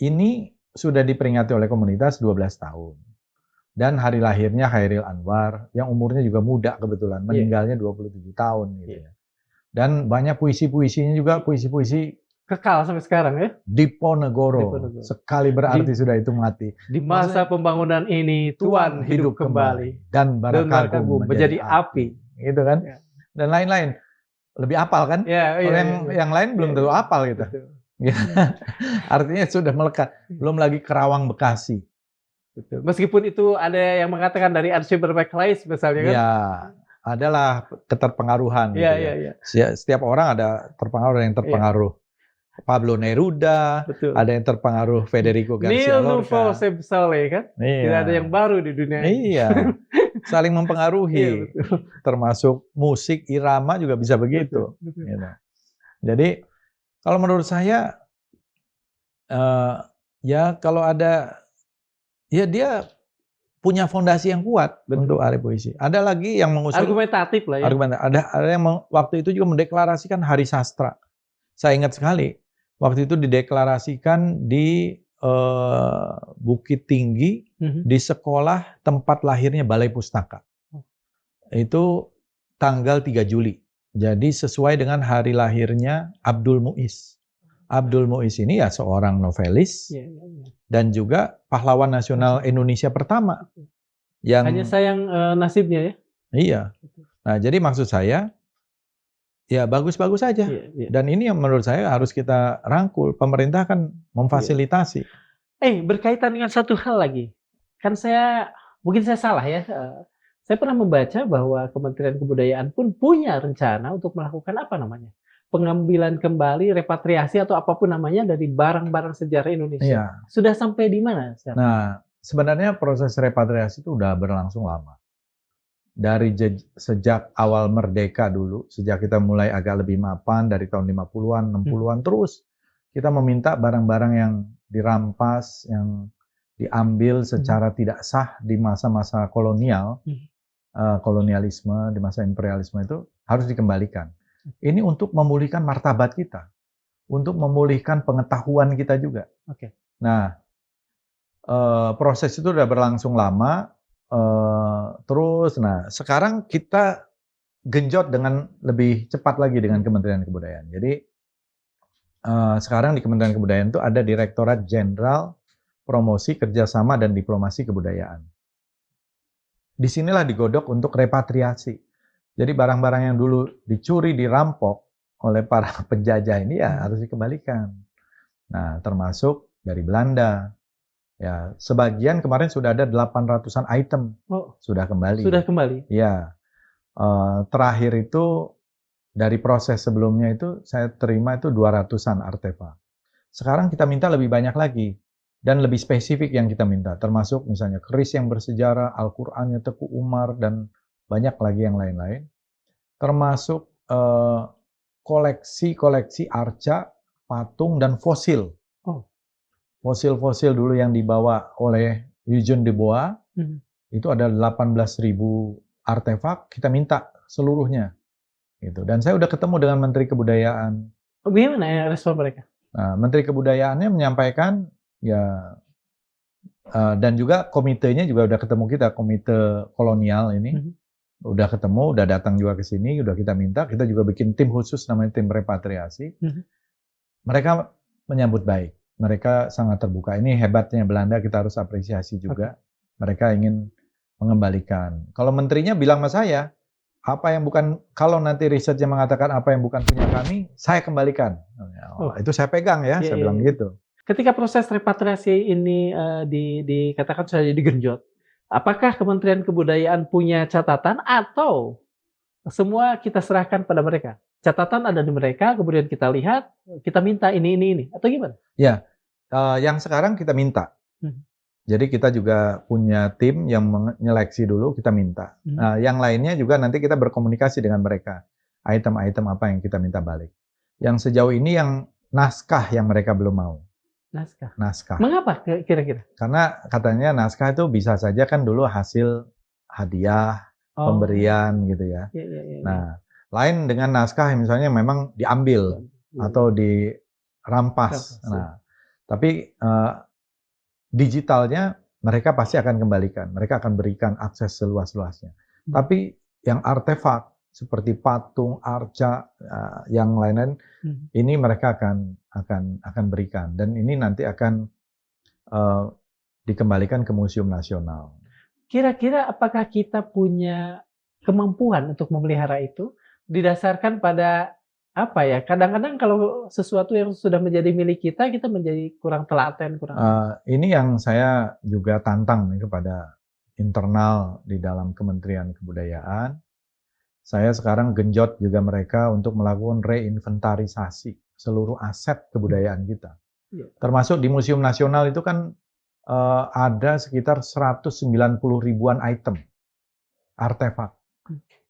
ini sudah diperingati oleh komunitas 12 tahun. Dan hari lahirnya Chairil Anwar, yang umurnya juga muda kebetulan, meninggalnya 27 tahun gitu ya. Dan banyak puisi-puisinya juga, puisi-puisi kekal sampai sekarang ya. Diponegoro, sekali berarti sudah itu mati. Di masa pembangunan ini Tuhan hidup kembali dan bara kagum menjadi api. Gitu kan? Ya. Dan lain-lain. Lebih apal kan? Yang lain belum tentu apal gitu. Artinya sudah melekat. Belum lagi Kerawang Bekasi. Betul. Meskipun itu ada yang mengatakan dari Arsy Berbaklais misalnya kan? Ya, adalah keterpengaruhan. Iya. Setiap orang ada terpengaruh, ada yang terpengaruh. Pablo Neruda, ada yang terpengaruh Federico Garcia Lorca. Kan? Tidak ada yang baru di dunia ini. Iya, saling mempengaruhi. Termasuk musik, irama juga bisa begitu. Betul. Gitu. Jadi, kalau menurut saya, ya kalau ada, ya dia punya fondasi yang kuat untuk ahli puisi. Ada lagi yang mengusung argumentatif lah ya. Ada yang waktu itu juga mendeklarasikan Hari Sastra. Saya ingat sekali. Waktu itu dideklarasikan di Bukit Tinggi, di sekolah tempat lahirnya Balai Pustaka. Itu tanggal 3 Juli. Jadi sesuai dengan hari lahirnya Abdul Muiz. Abdul Muiz ini ya seorang novelis dan juga pahlawan nasional Indonesia pertama. Yang hanya sayang nasibnya ya. Iya. Nah, jadi maksud saya, ya bagus-bagus saja. Dan ini yang menurut saya harus kita rangkul. Pemerintah kan memfasilitasi. Berkaitan dengan satu hal lagi. Kan mungkin saya salah ya. Saya pernah membaca bahwa Kementerian Kebudayaan pun punya rencana untuk melakukan apa namanya? Pengambilan kembali, repatriasi atau apapun namanya dari barang-barang sejarah Indonesia. Iya. Sudah sampai di mana? Nah, sebenarnya proses repatriasi itu udah berlangsung lama. Dari sejak awal merdeka dulu, sejak kita mulai agak lebih mapan dari tahun 50-an, 60-an, terus kita meminta barang-barang yang dirampas, yang diambil secara tidak sah di masa-masa kolonial, kolonialisme, di masa imperialisme itu harus dikembalikan. Ini untuk memulihkan martabat kita, untuk memulihkan pengetahuan kita juga. Nah, proses itu sudah berlangsung lama. Terus, nah sekarang kita genjot dengan lebih cepat lagi dengan Kementerian Kebudayaan. Jadi sekarang di Kementerian Kebudayaan itu ada Direktorat Jenderal Promosi Kerjasama dan Diplomasi Kebudayaan. Disinilah digodok untuk repatriasi. Jadi barang-barang yang dulu dicuri, dirampok oleh para penjajah ini ya harus dikembalikan. Nah, termasuk dari Belanda. Ya, sebagian kemarin sudah ada 800-an item sudah kembali. Sudah kembali? Ya, terakhir itu dari proses sebelumnya itu saya terima itu 200-an artefak. Sekarang kita minta lebih banyak lagi dan lebih spesifik yang kita minta, termasuk misalnya keris yang bersejarah, Al-Qur'annya Teku Umar dan banyak lagi yang lain-lain. Termasuk koleksi-koleksi arca, patung dan fosil. Fosil-fosil dulu yang dibawa oleh Eugène de Bois, itu ada 18.000 artefak, kita minta seluruhnya. Gitu. Dan saya udah ketemu dengan Menteri Kebudayaan. Bagaimana ya respon mereka? Nah, Menteri Kebudayaannya menyampaikan, ya, dan juga komitenya juga udah ketemu kita, komite kolonial ini. Udah ketemu, udah datang juga ke sini, udah kita minta, kita juga bikin tim khusus namanya tim repatriasi. Mereka menyambut baik. Mereka sangat terbuka. Ini hebatnya Belanda, kita harus apresiasi juga. Mereka ingin mengembalikan. Kalau menterinya bilang sama saya, apa yang bukan, kalau nanti risetnya mengatakan apa yang bukan punya kami, saya kembalikan. Itu saya pegang ya, saya bilang gitu. Ketika proses repatriasi ini dikatakan sudah digenjot, apakah Kementerian Kebudayaan punya catatan atau semua kita serahkan pada mereka? Catatan ada di mereka, kemudian kita lihat, kita minta ini, atau gimana? Ya, yang sekarang kita minta. Jadi kita juga punya tim yang menyeleksi dulu, kita minta. Nah, yang lainnya juga nanti kita berkomunikasi dengan mereka. Item-item apa yang kita minta balik. Yang sejauh ini yang naskah yang mereka belum mau. Naskah. Mengapa kira-kira? Karena katanya naskah itu bisa saja kan dulu hasil hadiah, pemberian gitu ya. Nah, lain dengan naskah yang misalnya memang diambil atau dirampas. Nah, tapi digitalnya mereka pasti akan kembalikan. Mereka akan berikan akses seluas-luasnya. Tapi yang artefak seperti patung, arca, yang lain-lain, ini mereka akan berikan. Dan ini nanti akan dikembalikan ke Museum Nasional. Kira-kira apakah kita punya kemampuan untuk memelihara itu didasarkan pada apa ya? Kadang-kadang kalau sesuatu yang sudah menjadi milik kita menjadi kurang telaten, Ini yang saya juga tantang nih kepada internal di dalam Kementerian Kebudayaan. Saya sekarang genjot juga mereka untuk melakukan reinventarisasi seluruh aset kebudayaan kita. Termasuk di Museum Nasional itu kan ada sekitar 190 ribuan item, artefak.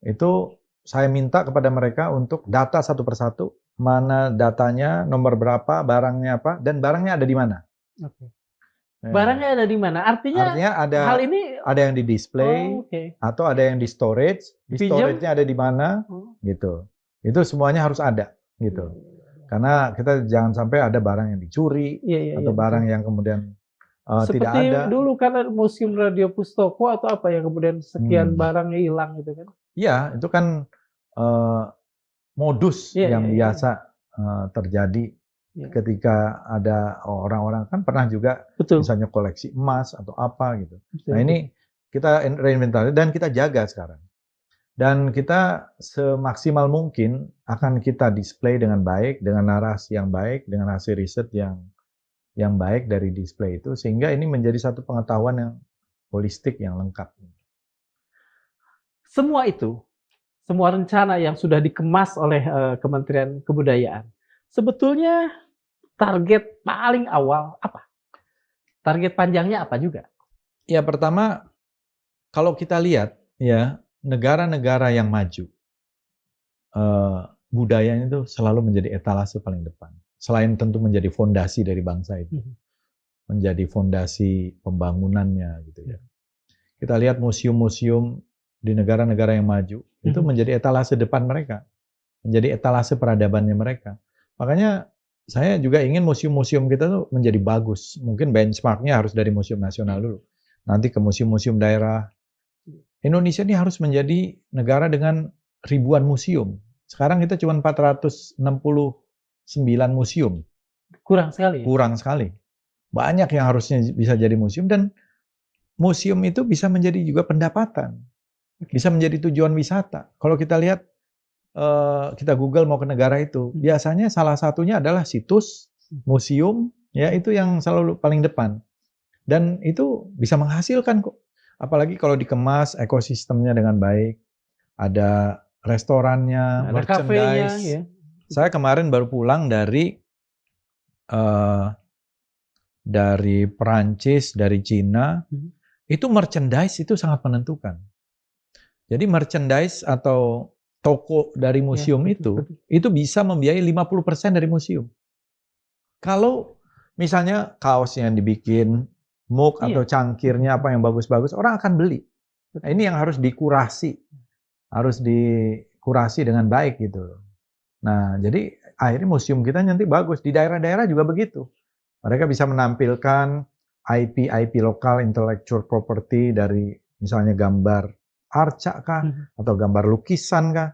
Itu saya minta kepada mereka untuk data satu persatu, mana datanya, nomor berapa, barangnya apa, dan barangnya ada di mana. Barangnya ada di mana? Artinya hal ini ada yang di display, atau ada yang di storage. Di storage-nya ada di mana, gitu. Itu semuanya harus ada, gitu. Karena kita jangan sampai ada barang yang dicuri, atau barang yang kemudian tidak ada. Seperti dulu kan Museum Radio Pustoko atau apa yang kemudian sekian barangnya hilang gitu kan? Iya, itu kan modus yang biasa terjadi ketika ada orang-orang kan pernah juga misalnya koleksi emas atau apa gitu. Nah ini kita reinventarisasi dan kita jaga sekarang. Dan kita semaksimal mungkin akan kita display dengan baik, dengan narasi yang baik, dengan hasil riset yang baik dari display itu, sehingga ini menjadi satu pengetahuan yang holistik, yang lengkap. Semua itu, semua rencana yang sudah dikemas oleh Kementerian Kebudayaan, sebetulnya target paling awal apa? Target panjangnya apa juga? Ya pertama, kalau kita lihat ya negara-negara yang maju, budayanya itu selalu menjadi etalase paling depan. Selain tentu menjadi fondasi dari bangsa itu, menjadi fondasi pembangunannya gitu ya. Kita lihat museum-museum di negara-negara yang maju itu menjadi etalase depan mereka, menjadi etalase peradabannya mereka. Makanya saya juga ingin museum-museum kita tuh menjadi bagus. Mungkin benchmarknya harus dari Museum Nasional dulu, nanti ke museum-museum daerah. Indonesia ini harus menjadi negara dengan ribuan museum. Sekarang kita cuma 469 museum. Kurang sekali. Kurang sekali. Banyak yang harusnya bisa jadi museum, dan museum itu bisa menjadi juga pendapatan. Bisa menjadi tujuan wisata. Kalau kita lihat, kita Google mau ke negara itu, biasanya salah satunya adalah situs, museum, ya itu yang selalu paling depan. Dan itu bisa menghasilkan kok. Apalagi kalau dikemas ekosistemnya dengan baik, ada restorannya, ada merchandise. kafenya, ya. Saya kemarin baru pulang dari Perancis, dari Cina, itu merchandise itu sangat menentukan. Jadi merchandise atau toko dari museum itu bisa membiayai 50% dari museum. Kalau misalnya kaos yang dibikin, mug atau cangkirnya apa yang bagus-bagus, orang akan beli. Nah, ini yang harus dikurasi dengan baik gitu. Nah, jadi akhirnya museum kita nanti bagus. Di daerah-daerah juga begitu. Mereka bisa menampilkan IP lokal, intellectual property, dari misalnya gambar arca kah, atau gambar lukisan kah.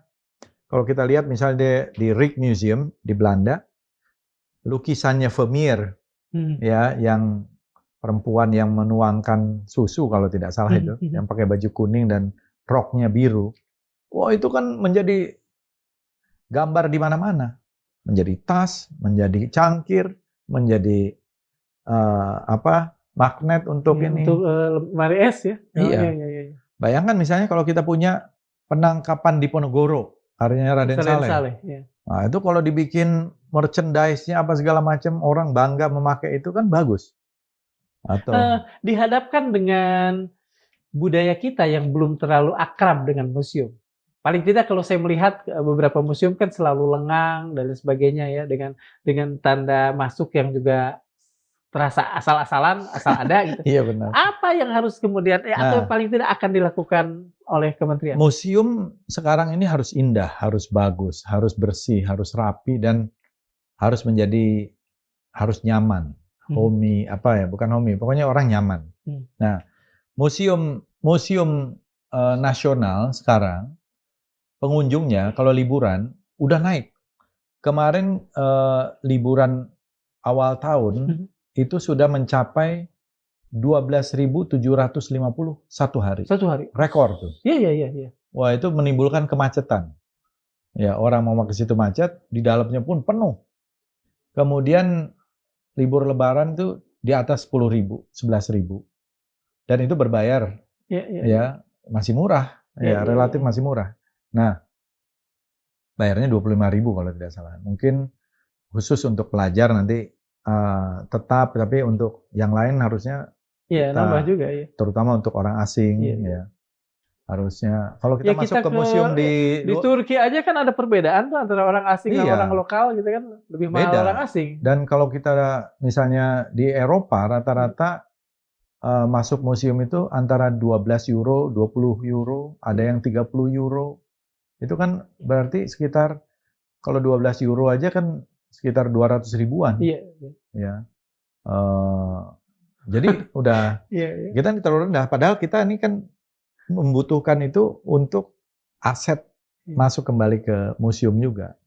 Kalau kita lihat misalnya di Rijksmuseum di Belanda, lukisannya Vermeer, ya, yang perempuan yang menuangkan susu kalau tidak salah itu, yang pakai baju kuning dan roknya biru. Wah, itu kan menjadi gambar di mana-mana. Menjadi tas, menjadi cangkir, menjadi magnet untuk ini. Untuk lemari es ya. Iya. Bayangkan misalnya kalau kita punya penangkapan di Ponorogo, harinya Raden Saleh. Ya. Nah, itu kalau dibikin merchandise-nya apa segala macam, orang bangga memakai itu kan bagus. Atau dihadapkan dengan budaya kita yang belum terlalu akrab dengan museum. Paling tidak kalau saya melihat beberapa museum kan selalu lengang dan sebagainya ya, dengan tanda masuk yang juga terasa asal-asalan, asal ada gitu. Iya benar. Apa yang harus kemudian atau paling tidak akan dilakukan oleh kementerian? Museum sekarang ini harus indah, harus bagus, harus bersih, harus rapi, dan harus nyaman. homey, apa ya, bukan homey, pokoknya orang nyaman. Nah, museum nasional sekarang, pengunjungnya kalau liburan, udah naik. Kemarin liburan awal tahun, itu sudah mencapai 12.750 satu hari. Satu hari? Rekor tuh. Iya. Wah, itu menimbulkan kemacetan. Ya, orang mau ke situ macet, di dalamnya pun penuh. Kemudian libur lebaran tuh di atas 10.000, 11.000. Dan itu berbayar. Ya, masih murah. Ya, relatif masih murah. Nah, bayarnya 25.000 kalau tidak salah. Mungkin khusus untuk pelajar nanti tetap, tapi untuk yang lain harusnya nambah juga ya. Terutama untuk orang asing ya. Harusnya kalau kita masuk ke museum di Turki aja kan ada perbedaan tuh antara orang asing sama orang lokal gitu kan, lebih mahal orang asing. Dan kalau kita misalnya di Eropa rata-rata masuk museum itu antara 12 euro, 20 euro, ada yang 30 euro. Itu kan berarti sekitar kalau 12 euro aja kan sekitar 200 ribuan. Iya. Ya. Jadi udah kita ini terlalu rendah. Padahal kita ini kan membutuhkan itu untuk aset masuk kembali ke museum juga.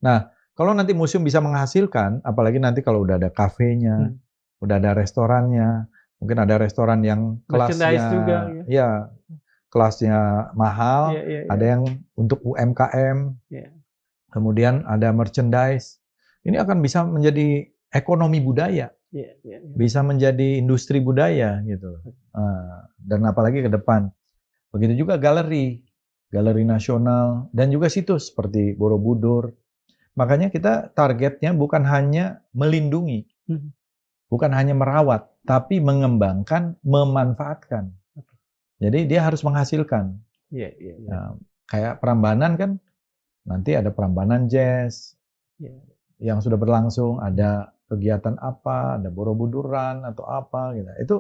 Nah, kalau nanti museum bisa menghasilkan, apalagi nanti kalau udah ada kafenya, udah ada restorannya, mungkin ada restoran yang kelasnya juga, kelasnya mahal, ada yang untuk UMKM, kemudian ada merchandise. Ini akan bisa menjadi ekonomi budaya, bisa menjadi industri budaya gitu. Dan apalagi ke depan. Begitu juga galeri nasional, dan juga situs seperti Borobudur. Makanya kita targetnya bukan hanya melindungi, bukan hanya merawat, tapi mengembangkan, memanfaatkan. Jadi dia harus menghasilkan. Nah, kayak Prambanan kan, nanti ada Prambanan Jazz yang sudah berlangsung, ada kegiatan apa, ada Borobuduran atau apa gitu. Itu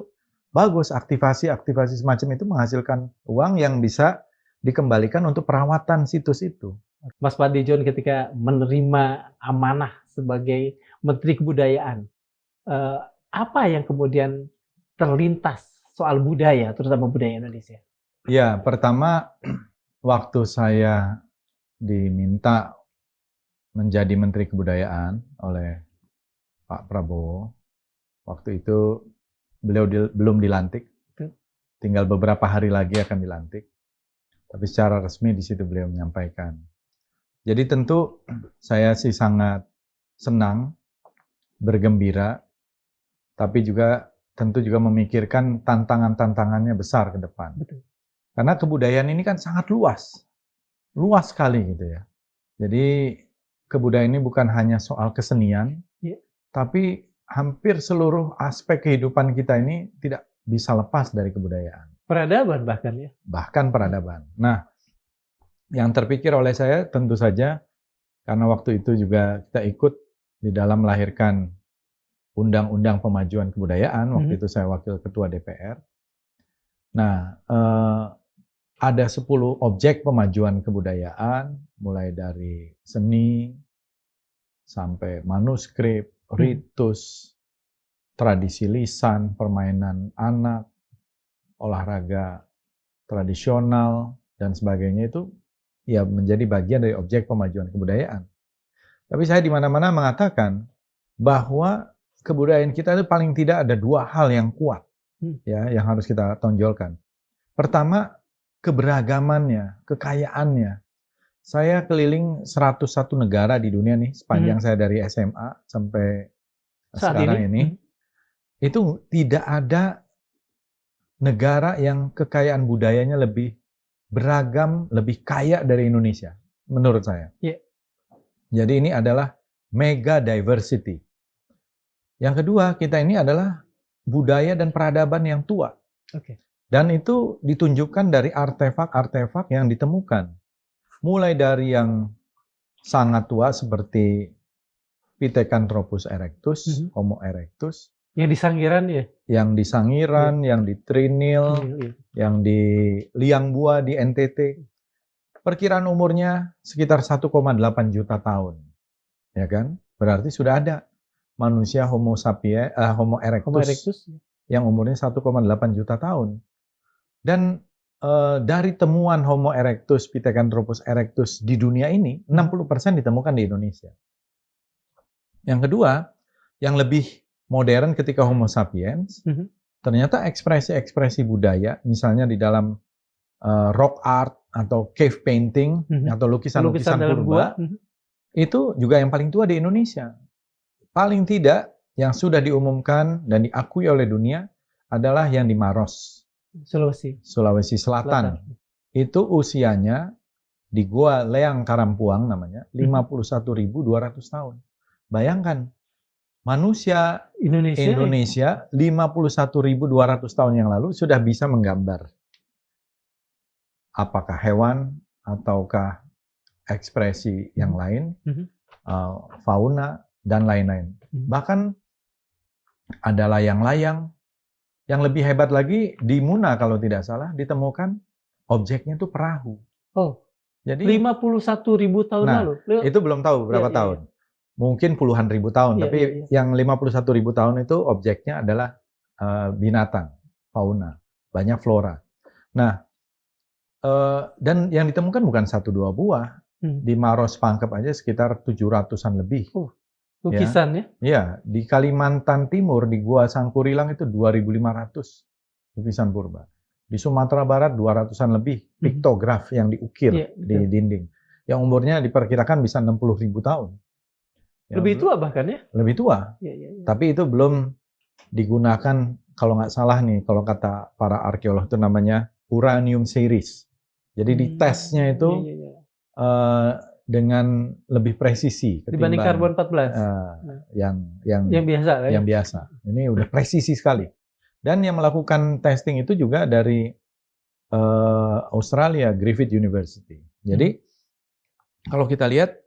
bagus, aktivasi semacam itu menghasilkan uang yang bisa dikembalikan untuk perawatan situs itu. Mas Fadli John ketika menerima amanah sebagai Menteri Kebudayaan, apa yang kemudian terlintas soal budaya, terutama budaya Indonesia? Ya, pertama waktu saya diminta menjadi Menteri Kebudayaan oleh Pak Prabowo, waktu itu beliau belum dilantik, tinggal beberapa hari lagi akan dilantik. Tapi secara resmi di situ beliau menyampaikan. Jadi tentu saya sih sangat senang, bergembira, tapi juga tentu juga memikirkan tantangannya besar ke depan. Betul. Karena kebudayaan ini kan sangat luas sekali gitu ya. Jadi kebudayaan ini bukan hanya soal kesenian, tapi hampir seluruh aspek kehidupan kita ini tidak bisa lepas dari kebudayaan. Peradaban bahkan ya? Bahkan peradaban. Nah, yang terpikir oleh saya tentu saja, karena waktu itu juga kita ikut di dalam melahirkan Undang-Undang Pemajuan Kebudayaan, waktu itu saya Wakil Ketua DPR. Nah, ada 10 objek pemajuan kebudayaan, mulai dari seni, sampai manuskrip, ritus, tradisi lisan, permainan anak, olahraga tradisional, dan sebagainya itu ya menjadi bagian dari objek pemajuan kebudayaan. Tapi saya di mana-mana mengatakan bahwa kebudayaan kita itu paling tidak ada 2 hal yang kuat ya yang harus kita tonjolkan. Pertama, keberagamannya, kekayaannya. Saya keliling 101 negara di dunia nih sepanjang saya dari SMA sampai sekarang ini. Itu tidak ada negara yang kekayaan budayanya lebih beragam, lebih kaya dari Indonesia, menurut saya. Jadi ini adalah mega diversity. Yang kedua, kita ini adalah budaya dan peradaban yang tua. Dan itu ditunjukkan dari artefak-artefak yang ditemukan. Mulai dari yang sangat tua seperti Pithecanthropus erectus, Homo erectus. Yang di Sangiran ya? Yang di Sangiran, yang di Trinil, yang di Liangbua di NTT. Perkiraan umurnya sekitar 1,8 juta tahun. Ya kan? Berarti sudah ada. manusia Homo sapiens, Homo erectus, yang umurnya 1,8 juta tahun. Dan dari temuan Homo erectus, Pithecanthropus erectus di dunia ini, 60% ditemukan di Indonesia. Yang kedua, yang lebih modern ketika Homo sapiens, ternyata ekspresi-ekspresi budaya, misalnya di dalam rock art atau cave painting atau lukisan-lukisan purba, itu juga yang paling tua di Indonesia. Paling tidak yang sudah diumumkan dan diakui oleh dunia adalah yang di Maros, Sulawesi Selatan. Itu usianya di Gua Leang Karampuang namanya 51.200 tahun. Bayangkan, manusia Indonesia 51.200 tahun yang lalu sudah bisa menggambar apakah hewan ataukah ekspresi yang lain, fauna dan lain-lain. Bahkan ada layang-layang. Yang lebih hebat lagi, di Muna kalau tidak salah, ditemukan objeknya itu perahu. Oh, jadi 51.000 tahun lalu? Itu belum tahu berapa tahun. Mungkin puluhan ribu tahun, tapi yang 51.000 tahun itu objeknya adalah binatang, fauna, banyak flora. Nah, dan yang ditemukan bukan 1-2 buah. Di Maros Pangkep aja sekitar 700-an lebih. Lukisan ya? Iya, di Kalimantan Timur, di Gua Sangkurilang itu 2.500 lukisan purba. Di Sumatera Barat 200-an lebih piktograf yang diukir di dinding. Yang umurnya diperkirakan bisa 60.000 tahun. Ya, lebih tua bahkan ya? Lebih tua. Tapi itu belum digunakan, kalau nggak salah nih, kalau kata para arkeolog itu namanya uranium series. Jadi di tesnya itu dengan lebih presisi dibanding karbon 14 yang biasa yang biasa. Ini udah presisi sekali. Dan yang melakukan testing itu juga dari Australia, Griffith University. Jadi kalau kita lihat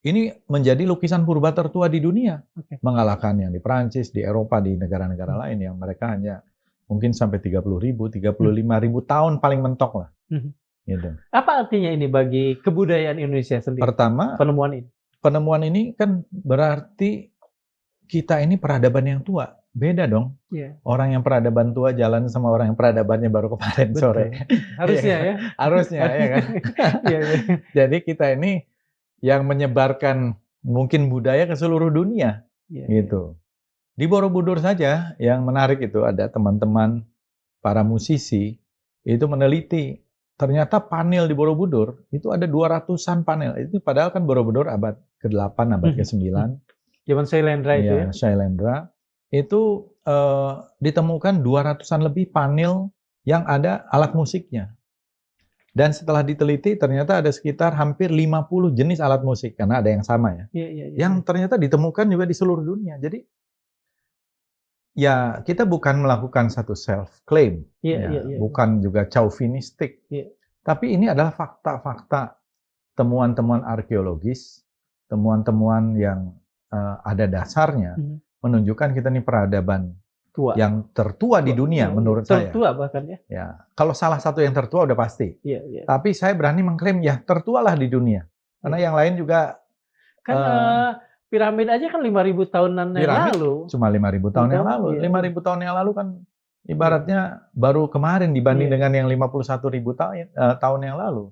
ini menjadi lukisan purba tertua di dunia, mengalahkan yang di Perancis, di Eropa, di negara-negara lain yang mereka hanya mungkin sampai 30.000, 35.000 tahun paling mentok lah. Gitu. Apa artinya ini bagi kebudayaan Indonesia sendiri? Pertama, penemuan ini kan berarti kita ini peradaban yang tua. Beda dong. Orang yang peradaban tua jalan sama orang yang peradabannya baru kemarin sore. Harusnya ya. Harusnya ya kan. Jadi kita ini yang menyebarkan mungkin budaya ke seluruh dunia. Gitu. Di Borobudur saja yang menarik itu ada teman-teman para musisi itu meneliti. Ternyata panel di Borobudur itu ada 200-an panel. Itu padahal kan Borobudur abad ke-8, abad ke-9. Zaman Shailendra itu ya? Shailendra. Itu ditemukan 200-an lebih panel yang ada alat musiknya. Dan setelah diteliti ternyata ada sekitar hampir 50 jenis alat musik. Karena ada yang sama ya. Yang ternyata ditemukan juga di seluruh dunia. Jadi ya, kita bukan melakukan satu self-claim, bukan juga chauvinistik, tapi ini adalah fakta-fakta, temuan-temuan arkeologis, temuan-temuan yang ada dasarnya, menunjukkan kita ini peradaban yang tertua di dunia menurut saya. Tertua bahkan ya. Ya, kalau salah satu yang tertua udah pasti. Tapi saya berani mengklaim ya tertualah di dunia, karena yang lain juga kan. Piramid aja kan 5.000 tahunan yang lalu. Cuma 5.000 tahun yang lalu. 5.000 tahun yang lalu kan ibaratnya baru kemarin dibanding dengan yang 51.000 tahun yang lalu.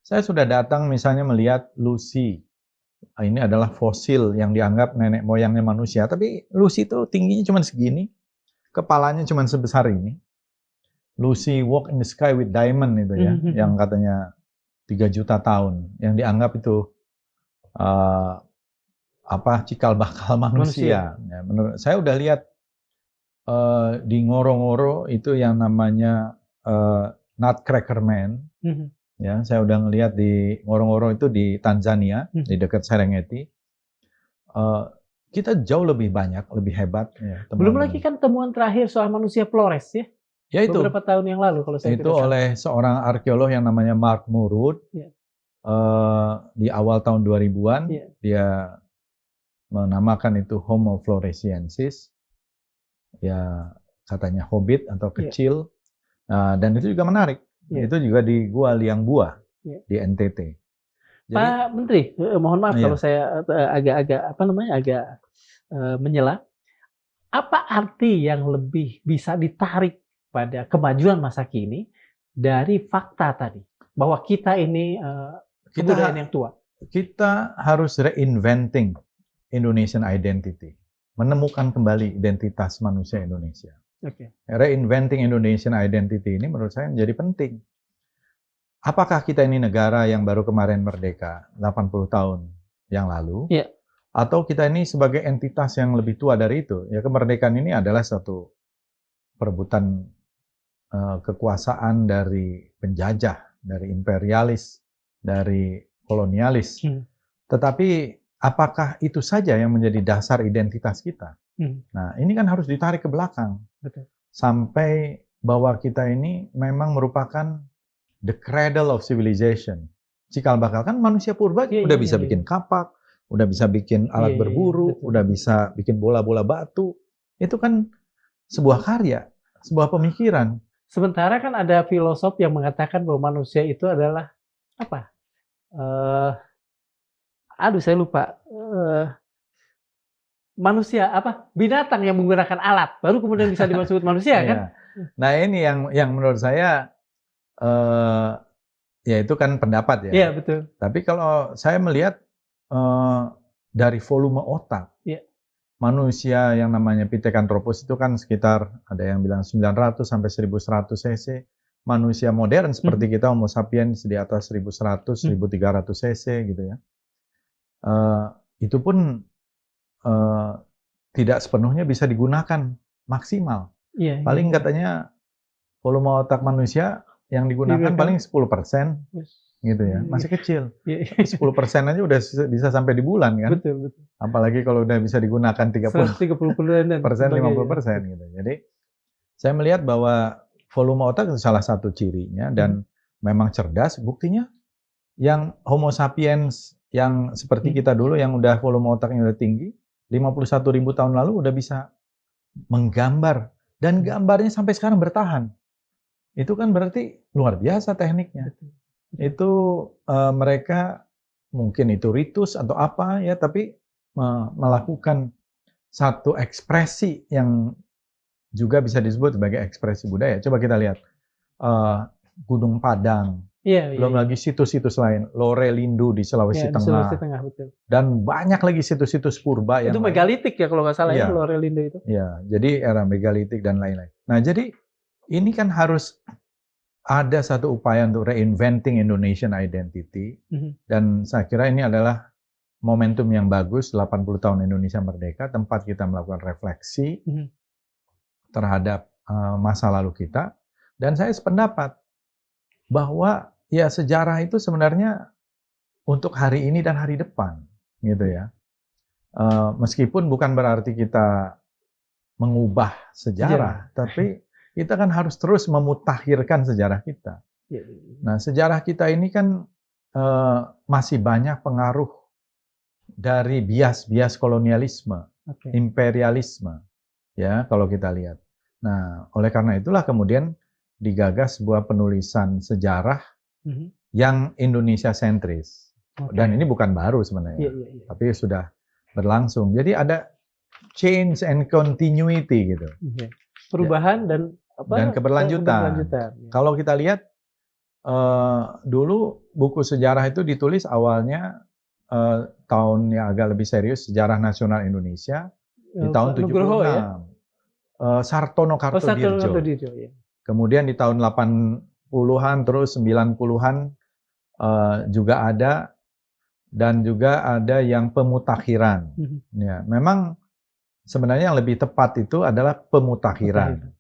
Saya sudah datang misalnya melihat Lucy. Ini adalah fosil yang dianggap nenek moyangnya manusia. Tapi Lucy itu tingginya cuma segini. Kepalanya cuma sebesar ini. Lucy Walk in the Sky with Diamond itu ya. Yang katanya 3 juta tahun. Yang dianggap itu cikal bakal manusia. Ya, menurut saya udah lihat di Ngorongoro itu yang namanya Nutcracker Man. Ya, saya udah ngelihat di Ngorongoro itu di Tanzania, di dekat Serengeti. Kita jauh lebih banyak, lebih hebat. Ya, belum lagi kan temuan terakhir soal manusia Flores ya. Ya itu. Beberapa tahun yang lalu kalau saya itu oleh seorang arkeolog yang namanya Mark Murud. Di awal tahun 2000-an dia menamakan itu Homo floresiensis, ya katanya hobbit atau kecil, dan itu juga menarik. Itu juga di Gua Liang Bua di NTT. Jadi, Pak Menteri, mohon maaf kalau saya agak menyela. Apa arti yang lebih bisa ditarik pada kemajuan masa kini dari fakta tadi bahwa kita ini kebudayaan yang tua? Kita harus reinventing Indonesian identity, menemukan kembali identitas manusia Indonesia. Reinventing Indonesian identity ini menurut saya menjadi penting. Apakah kita ini negara yang baru kemarin merdeka, 80 tahun yang lalu? Atau kita ini sebagai entitas yang lebih tua dari itu? Ya, kemerdekaan ini adalah satu perebutan kekuasaan dari penjajah, dari imperialis, dari kolonialis. Tetapi apakah itu saja yang menjadi dasar identitas kita? Nah, ini kan harus ditarik ke belakang. Betul. Sampai bahwa kita ini memang merupakan the cradle of civilization. Cikal bakal kan manusia purba udah bisa bikin kapak, udah bisa bikin alat berburu, udah bisa bikin bola-bola batu. Itu kan sebuah karya, sebuah pemikiran. Sementara kan ada filosof yang mengatakan bahwa manusia itu adalah apa? Saya lupa. Manusia apa? Binatang yang menggunakan alat, baru kemudian bisa disebut manusia kan? Nah ini yang menurut saya ya itu kan pendapat ya. Iya betul. Tapi kalau saya melihat dari volume otak, manusia yang namanya Pithecanthropus itu kan sekitar ada yang bilang 900 sampai 1100 cc. Manusia modern seperti kita Homo sapiens di atas 1100, 1300 cc gitu ya. Itu pun tidak sepenuhnya bisa digunakan maksimal. Paling katanya volume otak manusia yang digunakan paling 10%. Gitu ya, masih kecil. 10% aja udah bisa sampai di bulan kan. Betul. Apalagi kalau udah bisa digunakan 30%, 50% gitu. Jadi saya melihat bahwa volume otak itu salah satu cirinya dan memang cerdas. Buktinya yang Homo sapiens yang seperti kita dulu yang udah volume otaknya udah tinggi, 51.000 tahun lalu udah bisa menggambar dan gambarnya sampai sekarang bertahan. Itu kan berarti luar biasa tekniknya. Itu mereka mungkin itu ritus atau apa ya, tapi melakukan satu ekspresi yang juga bisa disebut sebagai ekspresi budaya. Coba kita lihat Gunung Padang, belum lagi situs-situs lain, Lorelindo di Sulawesi Tengah, betul. Dan banyak lagi situs-situs purba yang itu megalitik ya kalau nggak salah ya Lorelindo itu. Ya, jadi era megalitik dan lain-lain. Nah, jadi ini kan harus ada satu upaya untuk reinventing Indonesian identity, dan saya kira ini adalah momentum yang bagus, 80 tahun Indonesia merdeka, tempat kita melakukan refleksi terhadap masa lalu kita, dan saya sependapat bahwa ya sejarah itu sebenarnya untuk hari ini dan hari depan, gitu ya. Meskipun bukan berarti kita mengubah sejarah, tapi kita kan harus terus memutakhirkan sejarah kita. Nah, sejarah kita ini kan masih banyak pengaruh dari bias-bias kolonialisme, imperialisme, ya kalau kita lihat. Nah, oleh karena itulah kemudian digagas sebuah penulisan sejarah yang Indonesia sentris. Dan ini bukan baru sebenarnya, tapi sudah berlangsung. Jadi ada change and continuity gitu. Perubahan dan keberlanjutan. Kalau kita lihat dulu buku sejarah itu ditulis awalnya tahun yang agak lebih serius, Sejarah Nasional Indonesia di tahun 76. Sartono Kartodirjo. Kemudian di tahun 80-an terus 90-an juga ada, dan juga ada yang pemutakhiran. Ya, memang sebenarnya yang lebih tepat itu adalah pemutakhiran.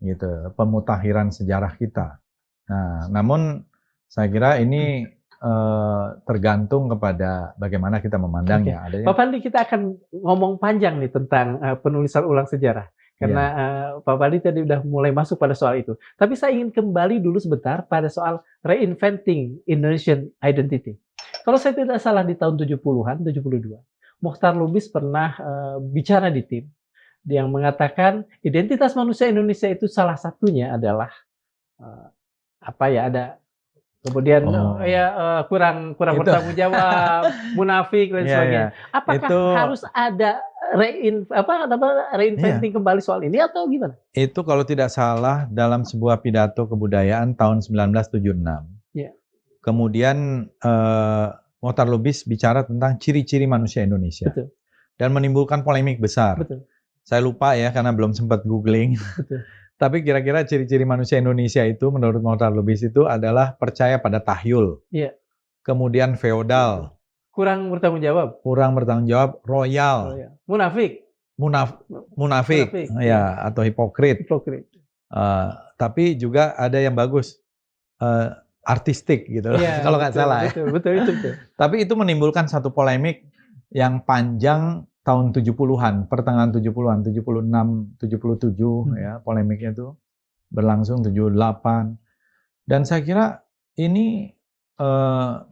Gitu, pemutakhiran sejarah kita. Nah, namun saya kira ini tergantung kepada bagaimana kita memandangnya. Pak Fadli, kita akan ngomong panjang nih tentang penulisan ulang sejarah. Karena Pak Fadli tadi udah mulai masuk pada soal itu. Tapi saya ingin kembali dulu sebentar pada soal reinventing Indonesian identity. Kalau saya tidak salah di tahun 70-an, 72, Mokhtar Lubis pernah bicara di tim yang mengatakan identitas manusia Indonesia itu salah satunya adalah ada kemudian kurang bertanggung jawab, munafik dan sebagainya. Apakah harus ada reinventing kembali soal ini atau gimana? Itu kalau tidak salah dalam sebuah pidato kebudayaan tahun 1976. Yeah. Kemudian Mohtar Lubis bicara tentang ciri-ciri manusia Indonesia. Betul. Dan menimbulkan polemik besar. Betul. Saya lupa ya karena belum sempat googling. Betul. Tapi kira-kira ciri-ciri manusia Indonesia itu menurut Mohtar Lubis itu adalah percaya pada tahyul. Yeah. Kemudian feodal. Kurang bertanggung jawab. Kurang bertanggung jawab, royal. Munafik. Munafik. Ya, atau hipokrit. Tapi juga ada yang bagus. Artistik gitu kalau nggak salah. Betul. Tapi itu menimbulkan satu polemik yang panjang tahun 70-an, pertengahan 70-an, 76, 77 ya, polemiknya itu berlangsung 78. Dan saya kira ini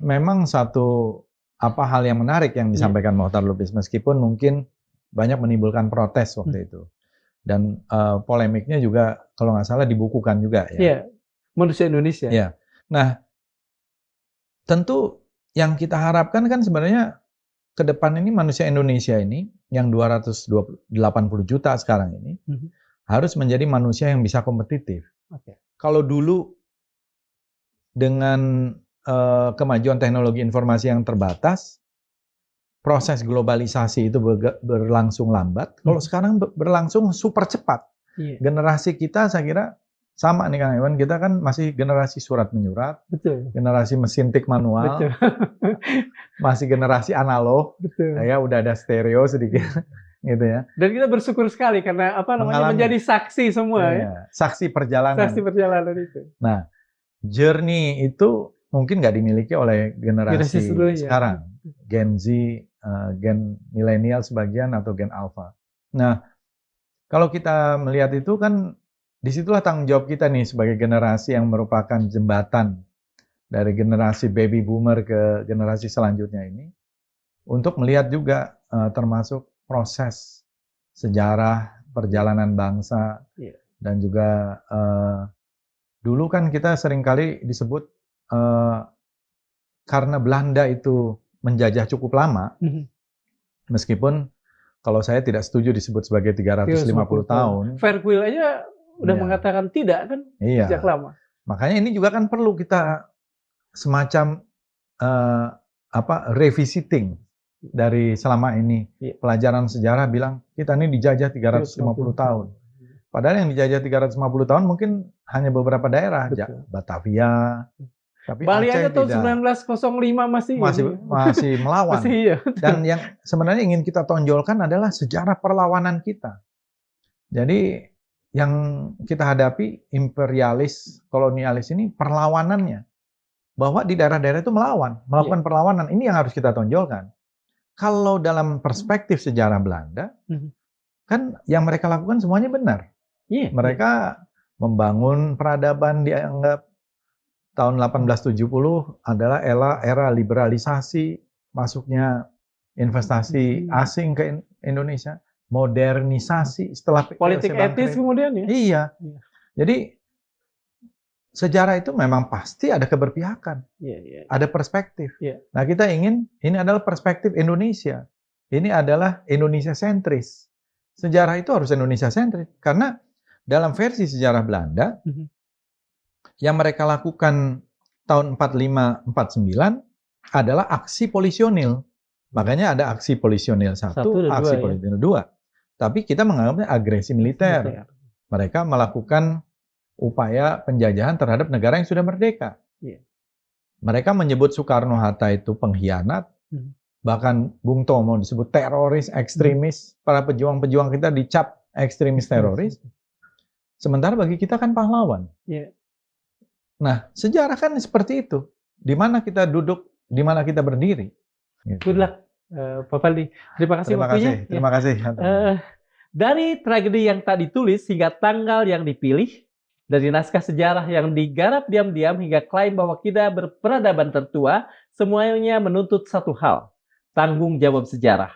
memang satu hal yang menarik yang disampaikan Mohtar Lubis, meskipun mungkin banyak menimbulkan protes waktu itu. Dan polemiknya juga kalau nggak salah dibukukan juga ya. Iya, manusia Indonesia. Ya. Nah, tentu yang kita harapkan kan sebenarnya ke depan ini manusia Indonesia ini yang 280 juta sekarang ini harus menjadi manusia yang bisa kompetitif. Kalau dulu dengan kemajuan teknologi informasi yang terbatas, proses globalisasi itu berlangsung lambat. Kalau sekarang berlangsung super cepat. Generasi kita saya kira sama nih Kang Iwan, kita kan masih generasi surat menyurat, generasi mesin tik manual, masih generasi analog, ya udah ada stereo sedikit, gitu ya. Dan kita bersyukur sekali karena menjadi saksi semua ya. Saksi perjalanan. Saksi perjalanan itu. Nah, journey itu mungkin nggak dimiliki oleh generasi sekarang, Gen Z, Gen milenial sebagian atau Gen Alpha. Nah, kalau kita melihat itu kan disitulah tanggung jawab kita nih sebagai generasi yang merupakan jembatan dari generasi baby boomer ke generasi selanjutnya ini untuk melihat juga termasuk proses sejarah perjalanan bangsa dan juga dulu kan kita seringkali disebut karena Belanda itu menjajah cukup lama, meskipun kalau saya tidak setuju disebut sebagai 350 tahun. Verquil aja udah mengatakan tidak kan sejak lama. Makanya ini juga kan perlu kita semacam revisiting dari selama ini. Pelajaran sejarah bilang kita ini dijajah 350 tahun. Padahal yang dijajah 350 tahun mungkin hanya beberapa daerah, Batavia. Tapi Bali Aceh aja tahun 1905 masih melawan. Dan yang sebenarnya ingin kita tonjolkan adalah sejarah perlawanan kita. Jadi yang kita hadapi imperialis, kolonialis ini perlawanannya. Bahwa di daerah-daerah itu melakukan perlawanan. Ini yang harus kita tonjolkan. Kalau dalam perspektif sejarah Belanda, kan yang mereka lakukan semuanya benar. Mereka membangun peradaban dianggap tahun 1870 adalah era liberalisasi, masuknya investasi asing ke Indonesia. Modernisasi setelah politik etis kemudian ya. Iya. Jadi sejarah itu memang pasti ada keberpihakan, ada perspektif. Nah kita ingin ini adalah perspektif Indonesia. Ini adalah Indonesia sentris. Sejarah itu harus Indonesia sentris karena dalam versi sejarah Belanda yang mereka lakukan tahun 45-49 adalah aksi polisionil. Makanya ada aksi polisionil 1, aksi polisionil 2. Tapi kita menganggapnya agresi militer. Mereka melakukan upaya penjajahan terhadap negara yang sudah merdeka. Mereka menyebut Soekarno-Hatta itu pengkhianat. Bahkan Bung Tomo disebut teroris, ekstremis. Para pejuang-pejuang kita dicap ekstremis teroris. Sementara bagi kita kan pahlawan. Nah, sejarah kan seperti itu. Di mana kita duduk, di mana kita berdiri. Good luck. Pak Faldi, terima kasih waktunya. Terima kasih. Dari tragedi yang tak ditulis hingga tanggal yang dipilih, dari naskah sejarah yang digarap diam-diam hingga klaim bahwa kita berperadaban tertua, semuanya menuntut satu hal, tanggung jawab sejarah.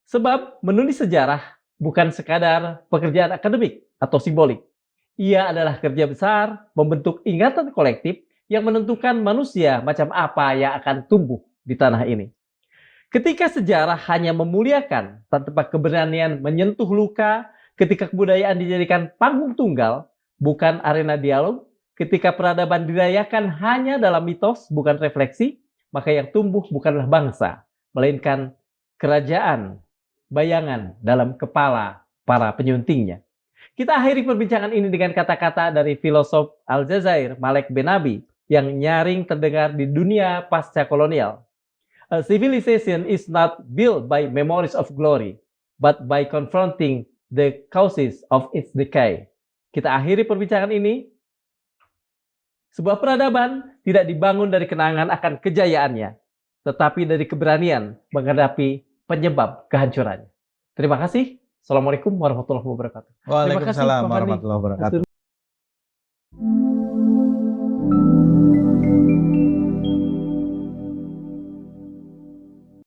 Sebab menulis sejarah bukan sekadar pekerjaan akademik atau simbolik. Ia adalah kerja besar, membentuk ingatan kolektif yang menentukan manusia macam apa yang akan tumbuh di tanah ini. Ketika sejarah hanya memuliakan tanpa keberanian menyentuh luka, ketika kebudayaan dijadikan panggung tunggal, bukan arena dialog, ketika peradaban dirayakan hanya dalam mitos, bukan refleksi, maka yang tumbuh bukanlah bangsa, melainkan kerajaan, bayangan dalam kepala para penyuntingnya. Kita akhiri perbincangan ini dengan kata-kata dari filosof Aljazair, Malek Benabi, yang nyaring terdengar di dunia pasca kolonial. A civilization is not built by memories of glory, but by confronting the causes of its decay. Kita akhiri perbincangan ini. Sebuah peradaban tidak dibangun dari kenangan akan kejayaannya, tetapi dari keberanian menghadapi penyebab kehancurannya. Terima kasih. Assalamualaikum warahmatullahi wabarakatuh. Waalaikumsalam warahmatullahi wabarakatuh.